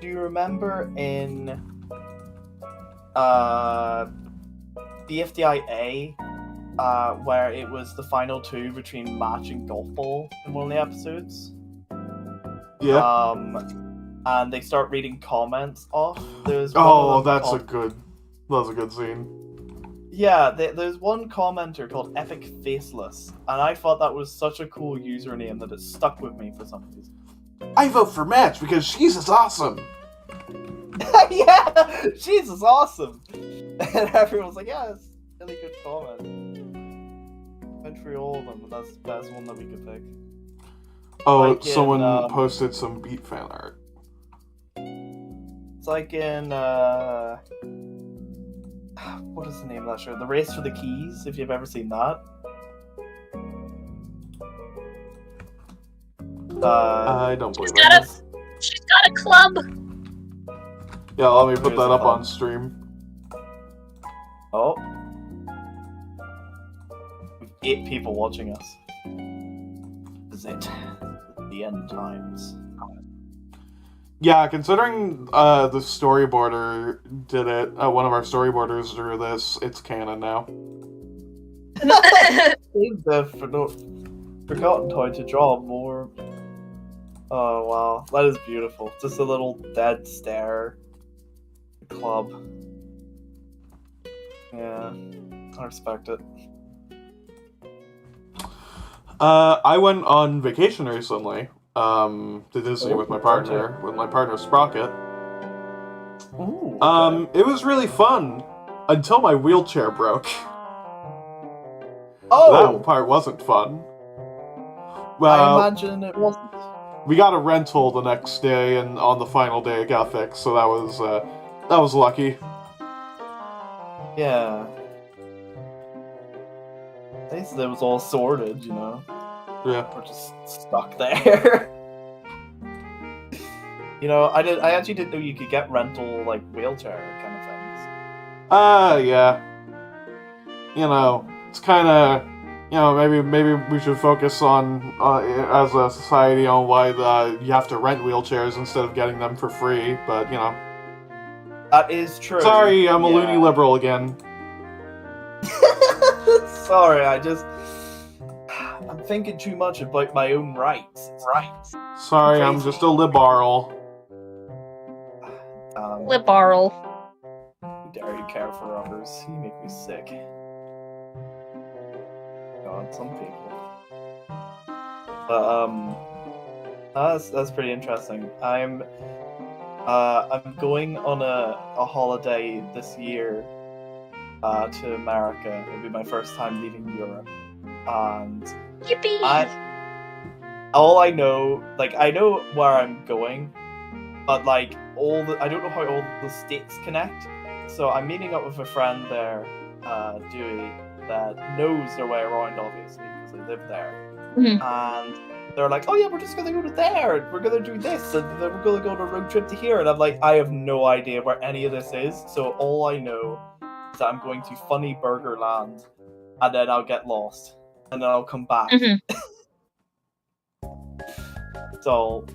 do you remember in the FDIA where it was the final two between Match and Golf Ball in one of the episodes? Yeah. And they start reading comments off. There's That's a good scene. Yeah, there's one commenter called Epic Faceless, and I thought that was such a cool username that it stuck with me for some reason. I vote for Match because she's as awesome. Yeah, she's awesome. And everyone's like, yeah, it's a really good comment. Went through all of them, and that's the best one that we could pick. Oh, Like in, someone posted some Beat fan art. It's like in what is the name of that show? The Race for the Keys, if you've ever seen that. I don't believe Got that. a- She's got a club. Yeah, let me put There's that a up club. on stream. Oh. 8 people watching us. Is it the end times? Yeah, considering the storyboarder did it, one of our storyboarders drew this, it's canon now. They've forgotten how to draw more. Oh wow, that is beautiful. Just a little dead stare. Club. Yeah, I respect it. I went on vacation recently. To Disney with my partner Sprocket. Ooh. Okay. It was really fun until my wheelchair broke. Oh, That part wasn't fun. I Well, imagine it wasn't. we got a rental the next day, and on the final day it got fixed, so that was lucky. Yeah. At least it was all sorted, you know. Yeah. We're just stuck there. You know, I actually didn't know you could get rental like wheelchair kind of things. Yeah. You know, it's kind of, maybe we should focus on, as a society, on why you have to rent wheelchairs instead of getting them for free, but, That is true. Sorry, I'm a Yeah. loony liberal again. Sorry, I'm thinking too much about my own rights. Sorry, I'm Crazy. just a liberal. Liberal. How dare you care for others? You make me sick. God, some people. But that's pretty interesting. I'm going on a holiday this year to America. It'll be my first time leaving Europe, and Yippee! all I know, like I know where I'm going, but like I don't know how all the states connect. So I'm meeting up with a friend there, Dewey, that knows their way around, obviously, because they live there. Mhm. And they're like, "Oh yeah, we're just gonna go to there. We're gonna do this, and then we're gonna go on a road trip to here." And I'm like, I have no idea where any of this is. So all I know is that I'm going to Funny Burger Land, and then I'll get lost, and then I'll come back. Mhm. So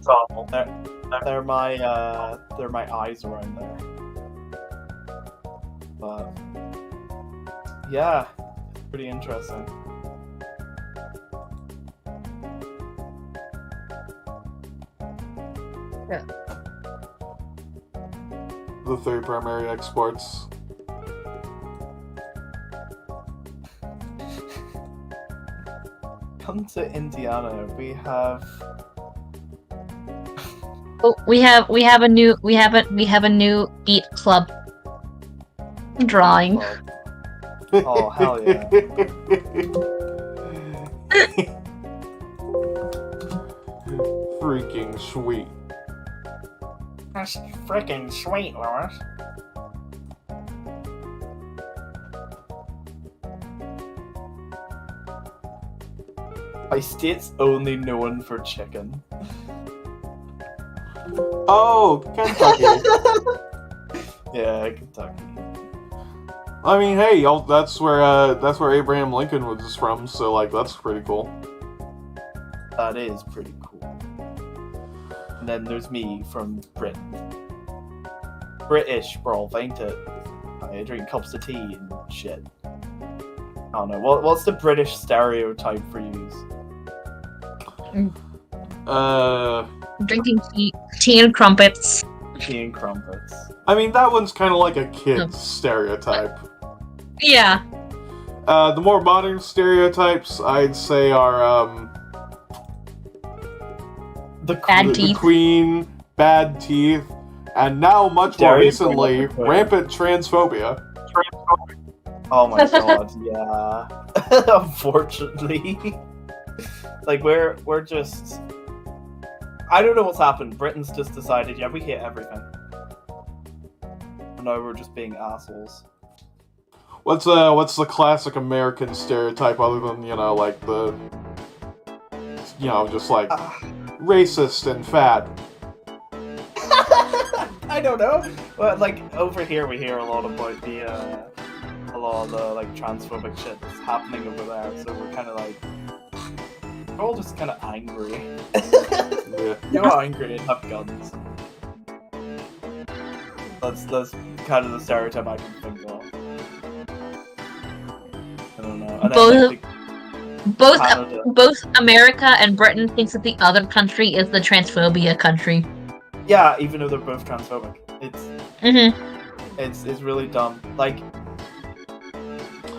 they're my eyes around there. But yeah, pretty interesting. The three primary exports. Come to Indiana. We have Oh, we have a new beat club drawing. Oh hell yeah! Freaking sweet. That's freaking sweet, Lawrence. My state's only known for chicken. Oh, Kentucky. Yeah, Kentucky. I mean, hey, that's where Abraham Lincoln was from, so like that's pretty cool. That is pretty cool. And then there's me from Britain. British, bro, ain't it? I drink cups of tea and shit. I don't know. What's the British stereotype for you? Drinking tea and crumpets. Tea and crumpets. I mean, that one's kind of like a kid's Oh. stereotype. Yeah. The more modern stereotypes, I'd say, are The Bad the teeth. Queen, bad teeth, and now much more Dairy recently, Queen. rampant transphobia. Oh my god, yeah. Unfortunately. Like we're just I don't know what's happened. Britain's just decided, yeah, we hate everything. No, we're just being assholes. What's the classic American stereotype other than, like the, just like racist and fat? I don't know. But like over here we hear a lot about the like transphobic shit that's happening over there, so we're kinda like we're all just kinda angry. Yeah. You're angry and have guns. That's kind of the stereotype I can think of. I don't know. And then, Both Canada. both America and Britain thinks that the other country is the transphobia country. Yeah, even though they're both transphobic, Mm-hmm. it's really dumb. Like,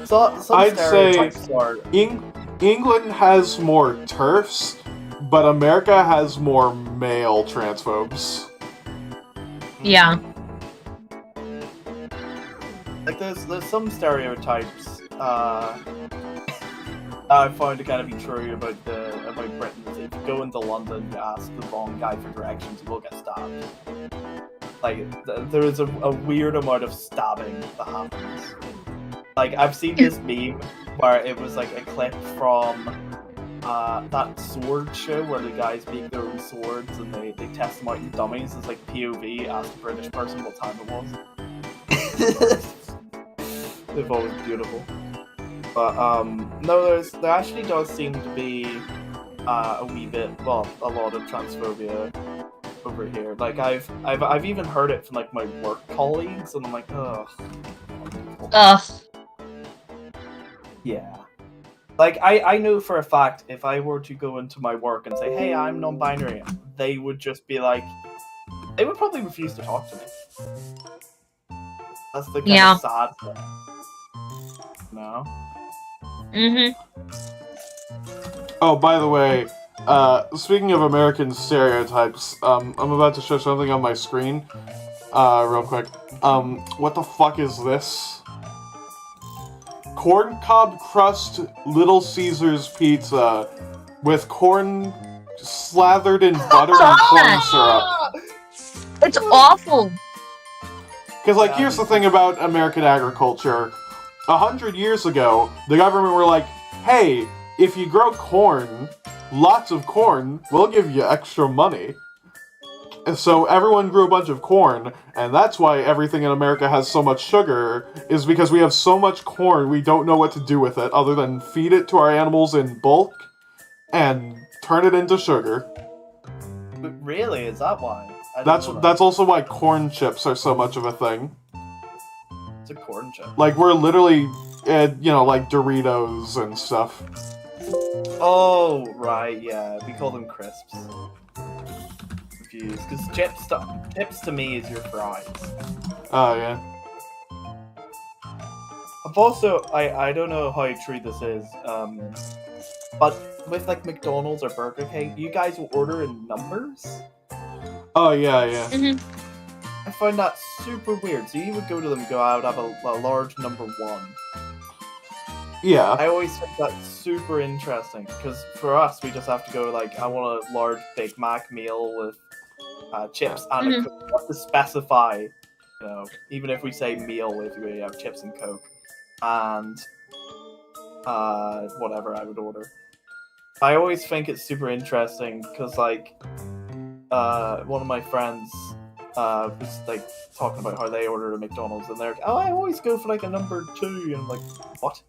some I'd say stereotypes are. England has more TERFs, but America has more male transphobes. Yeah. Like, there's some stereotypes I find to kind of be true about Britain. Is if you go into London, you ask the wrong guy for directions, you will get stabbed. Like, there is a weird amount of stabbing that happens. Like, I've seen this meme where it was like a clip from that sword show where the guys make their own swords and they test them out in dummies. It's like POV, asked a British person what time it was. They've always beautiful. But no, there actually does seem to be a wee bit, well, a lot of transphobia over here. Like I've even heard it from like my work colleagues, and I'm like, ugh. Ugh. Yeah. Like I know for a fact if I were to go into my work and say, hey, I'm non-binary, they would just be like, they would probably refuse to talk to me. That's the kind of sad thing. No. Mm-hmm. Oh, by the way, speaking of American stereotypes, I'm about to show something on my screen, real quick. What the fuck is this? Corn cob crust Little Caesars pizza with corn slathered in butter and corn syrup. It's awful. Because, like, here's the thing about American agriculture. 100 years ago, the government were like, hey, if you grow corn, lots of corn, we'll give you extra money. And so everyone grew a bunch of corn, and that's why everything in America has so much sugar, is because we have so much corn we don't know what to do with it other than feed it to our animals in bulk and turn it into sugar. But really, is that why? That's also why corn chips are so much of a thing. It's a corn chip. Like, we're literally, like Doritos and stuff. Oh, right, yeah. We call them crisps. Confused. Because chips to me is your fries. Oh, yeah. I've also, I don't know how true this is, but with, like, McDonald's or Burger King, you guys will order in numbers? Oh, yeah. Mm-hmm. I find that super weird. So you would go to them and go, I would have a large number 1. Yeah. I always find that super interesting, because for us, we just have to go, like, I want a large Big Mac meal with chips and a Coke. We have to specify, even if we say meal, if we have chips and Coke, and whatever I would order. I always think it's super interesting, because, like, one of my friends was like talking about how they ordered a McDonald's, and they're like, oh, I always go for like a number 2, and I'm like, what?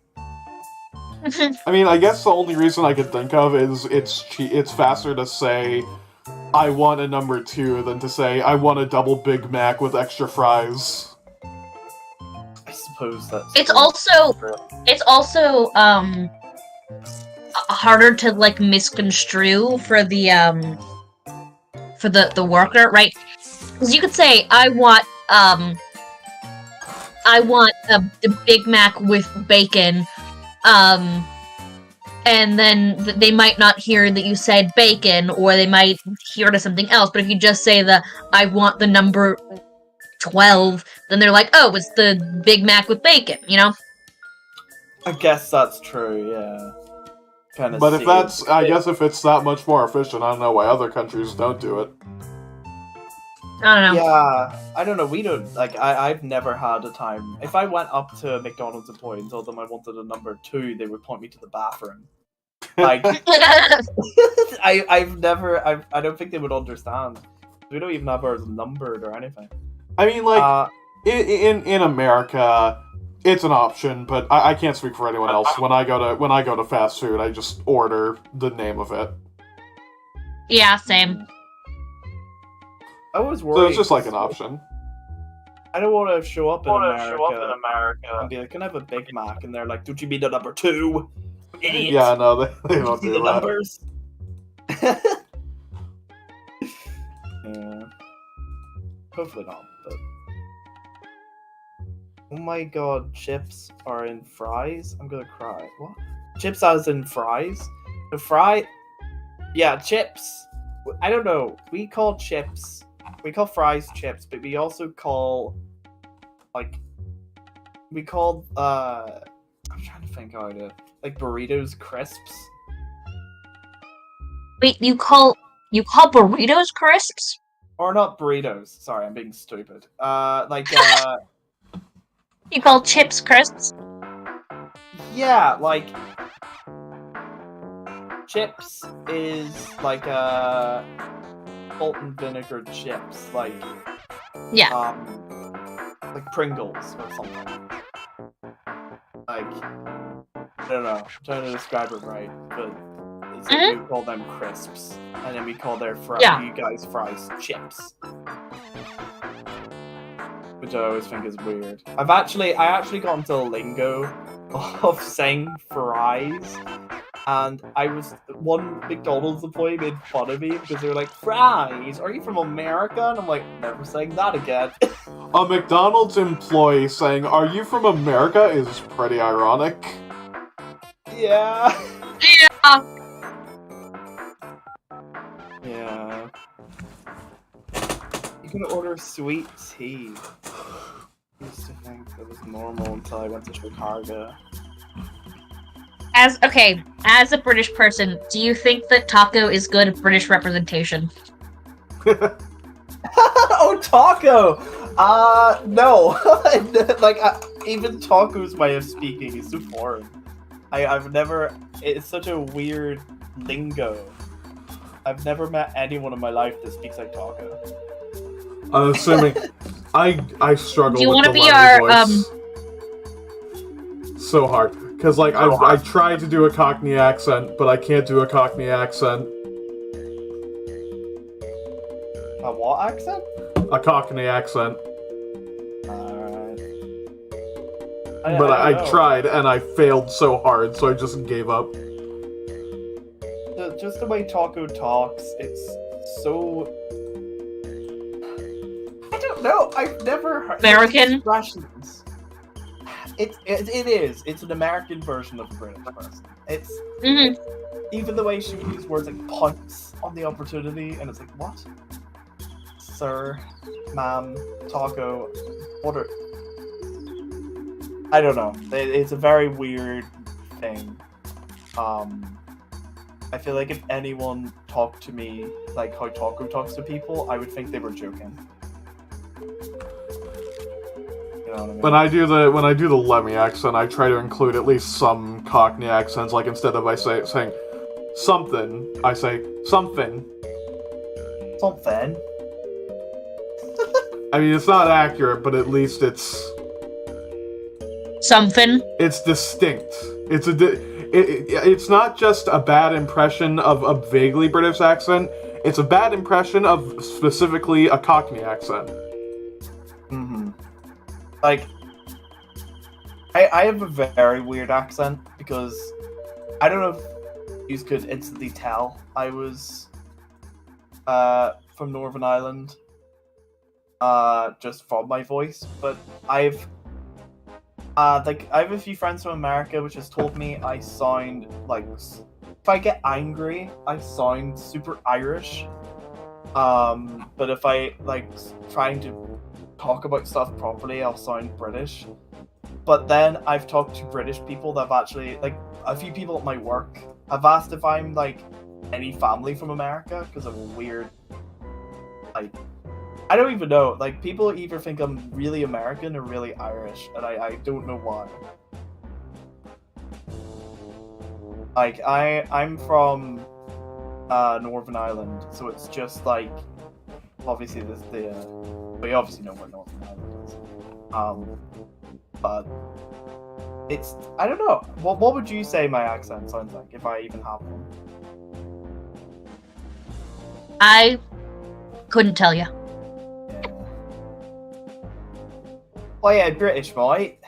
I mean, I guess the only reason I could think of is it's faster to say I want a number 2 than to say I want a double Big Mac with extra fries. I suppose that's It's true. also harder to like misconstrue for the worker, right? Because you could say I want the Big Mac with bacon, and then they might not hear that you said bacon, or they might hear to something else. But if you just say I want the number 12, then they're like, oh, it's the Big Mac with bacon, I guess that's true, yeah. Kind of. But I guess if it's that much more efficient, I don't know why other countries don't do it. I don't know. Yeah, I don't know. We don't, like, I've never had a time. If I went up to a McDonald's employee and told them I wanted a number 2, they would point me to the bathroom. Like, I don't think they would understand. We don't even have ours numbered or anything. I mean, like, in America, it's an option, but I can't speak for anyone else. When I go to fast food, I just order the name of it. Yeah, same. I was worried. So it's just like an option. I don't want to show up in America and be like, "Can I have a Big Mac?" And they're like, "Don't you mean the number 2? Idiot." Yeah, no, they Did won't you see do the that. numbers? Yeah. Hopefully not, but. Oh my god, chips are in fries? I'm gonna cry. What? Chips as in fries? The fry? Yeah, chips. I don't know. We call chips. We call fries chips, but we also call. Like. We call. I'm trying to think how to. Like burritos crisps. Wait, you call burritos crisps? Or not burritos. Sorry, I'm being stupid. You call chips crisps? Yeah, like chips is like salt and vinegar chips, like Yeah. like Pringles or something. Like I don't know, I'm trying to describe it right, but it's like we call them crisps, and then we call you guys fries chips. Which I always think is weird. I actually got into the lingo of saying fries, and one McDonald's employee made fun of me because they were like, "Fries? Are you from America?" And I'm like, never saying that again. A McDonald's employee saying, "Are you from America?" is pretty ironic. Yeah. Yeah. Yeah. You can order sweet tea. I used to think that was normal until I went to Chicago. As a British person, do you think that taco is good British representation? Oh, taco! No. Like, even taco's way of speaking is so foreign. I've never... It's such a weird lingo. I've never met anyone in my life that speaks like taco. I'm assuming... I struggle Do you with want the to be Lemmy our, voice. So hard. Because, like, I tried to do a Cockney accent, but I can't do a Cockney accent. A what accent? A Cockney accent. Alright. But I tried, and I failed so hard, so I just gave up. Just the way Taco talks, it's so... I don't know, I've never heard... American? Expressions. It is. It's an American version of a British person. It's... Even the way she uses words like punts on the opportunity, and it's like, what? Sir, ma'am, taco, what are... I don't know. It's a very weird thing. I feel like if anyone talked to me like how Taco talks to people, I would think they were joking. You know what I mean? When I do the Lemmy accent, I try to include at least some Cockney accents. Like instead of saying something, I say something. Something. I mean, it's not accurate, but at least it's something. It's distinct. It's not just a bad impression of a vaguely British accent. It's a bad impression of specifically a Cockney accent. Mm-hmm. Like, I have a very weird accent because I don't know if you could instantly tell I was from Northern Ireland just from my voice, but I have a few friends from America which has told me I sound like, if I get angry, I sound super Irish. But if I like trying to talk about stuff properly, I'll sound British. But then I've talked to British people that have actually, like, a few people at my work have asked if I'm like any family from America because of a weird, like, I don't even know. Like, people either think I'm really American or really Irish, and I don't know why. Like, I'm from Northern Ireland, so it's just like, obviously we obviously know where Northern Ireland is. But it's, I don't know. What would you say my accent sounds like if I even have one? I couldn't tell you. Oh yeah, British, right?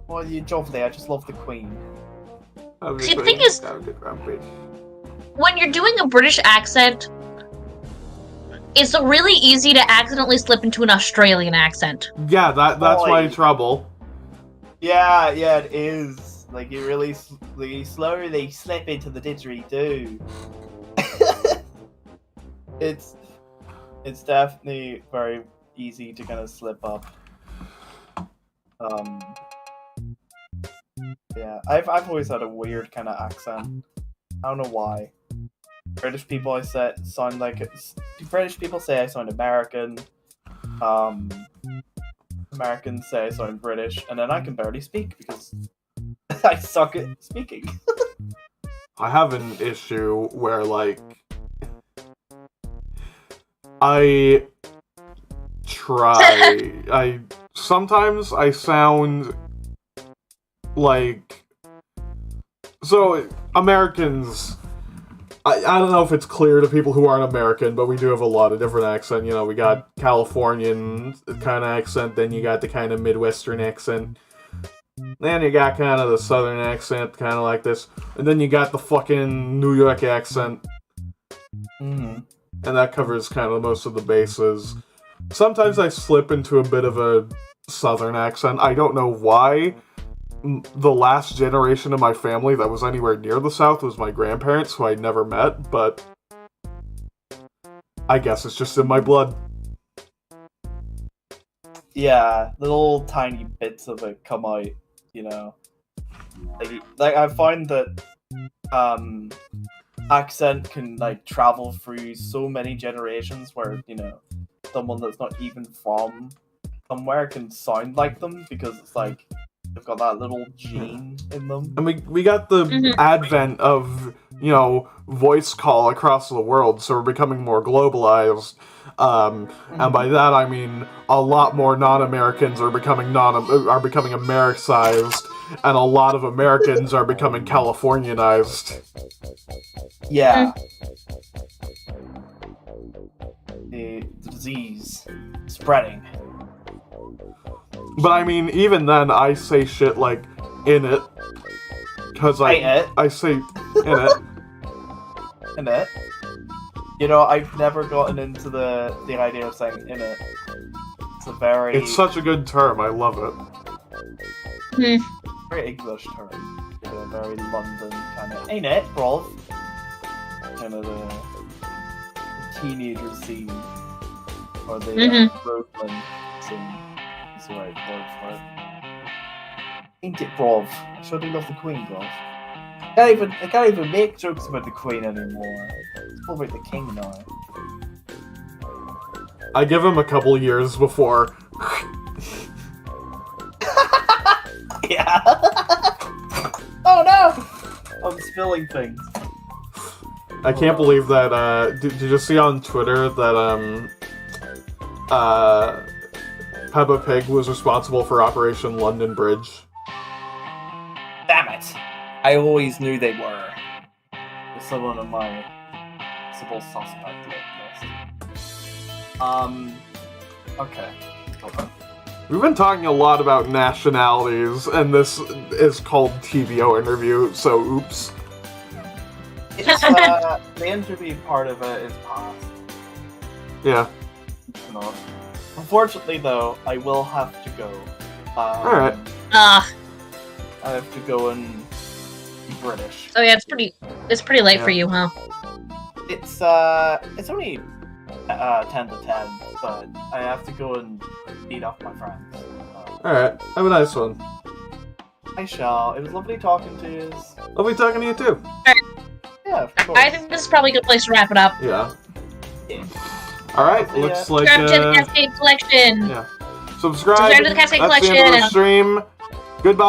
Well, you're lovely. I just love the Queen. See, the thing is, when you're doing a British accent, it's really easy to accidentally slip into an Australian accent. Yeah, that's my trouble. Yeah, it is. Like, you really slowly slip into the didgeridoo. It's definitely very easy to kind of slip up. Yeah, I've always had a weird kind of accent. I don't know why. British people sound like it's. British people say I sound American. Americans say I sound British, and then I can barely speak because I suck at speaking. I have an issue where, like, I try. Sometimes I sound like. So, Americans. I don't know if it's clear to people who aren't American, but we do have a lot of different accent. You know, we got Californian kind of accent, then you got the kind of Midwestern accent. Then you got kind of the Southern accent, kind of like this. And then you got the fucking New York accent. Mm-hmm. And that covers kind of most of the bases. Sometimes I slip into a bit of a Southern accent. I don't know why. The last generation of my family that was anywhere near the South was my grandparents, who I never met, but I guess it's just in my blood. Yeah, little tiny bits of it come out, you know. Like I find that accent can like travel through so many generations where, you know, someone that's not even from somewhere can sound like them because it's like they've got that little gene in them. And we got the advent of, you know, voice call across the world, so we're becoming more globalized. And by that I mean a lot more non-Americans are becoming Americized, and a lot of Americans are becoming Californianized. Yeah. The disease spreading. But I mean, even then, I say shit like, in it. Because I say, in it. In it? You know, I've never gotten into the idea of saying in it. It's such a good term, I love it. very English term. A very London kind of, ain't it, bro? Kind of the teenager scene. Or the roadman scene. Is the right word for it. Ain't it, brov? I sure do love the Queen, brov. I can't even make jokes about the Queen anymore. It's all about the King now. I give him a couple years before. Yeah. Oh no! I'm spilling things. I can't believe that, did you see on Twitter that, Peppa Pig was responsible for Operation London Bridge? Damn it! I always knew they were. There's someone on my possible suspect list. Okay. Hold on. We've been talking a lot about nationalities, and this is called TVO interview, so oops. It's, the interview part of it is past. Yeah. You know. Unfortunately, though, I will have to go. Alright. I have to go and be British. Oh yeah, it's pretty late for you, huh? It's only 10 to 10, but I have to go and meet up my friends. Alright, have a nice one. I shall. It was lovely talking to you. Lovely talking to you too. Yeah, of course. I think this is probably a good place to wrap it up. Yeah. Yeah. Alright, looks like Subscribe to the Cascade Collection. Yeah. Subscribe to the Cascade That's Collection. the end of the stream. Goodbye.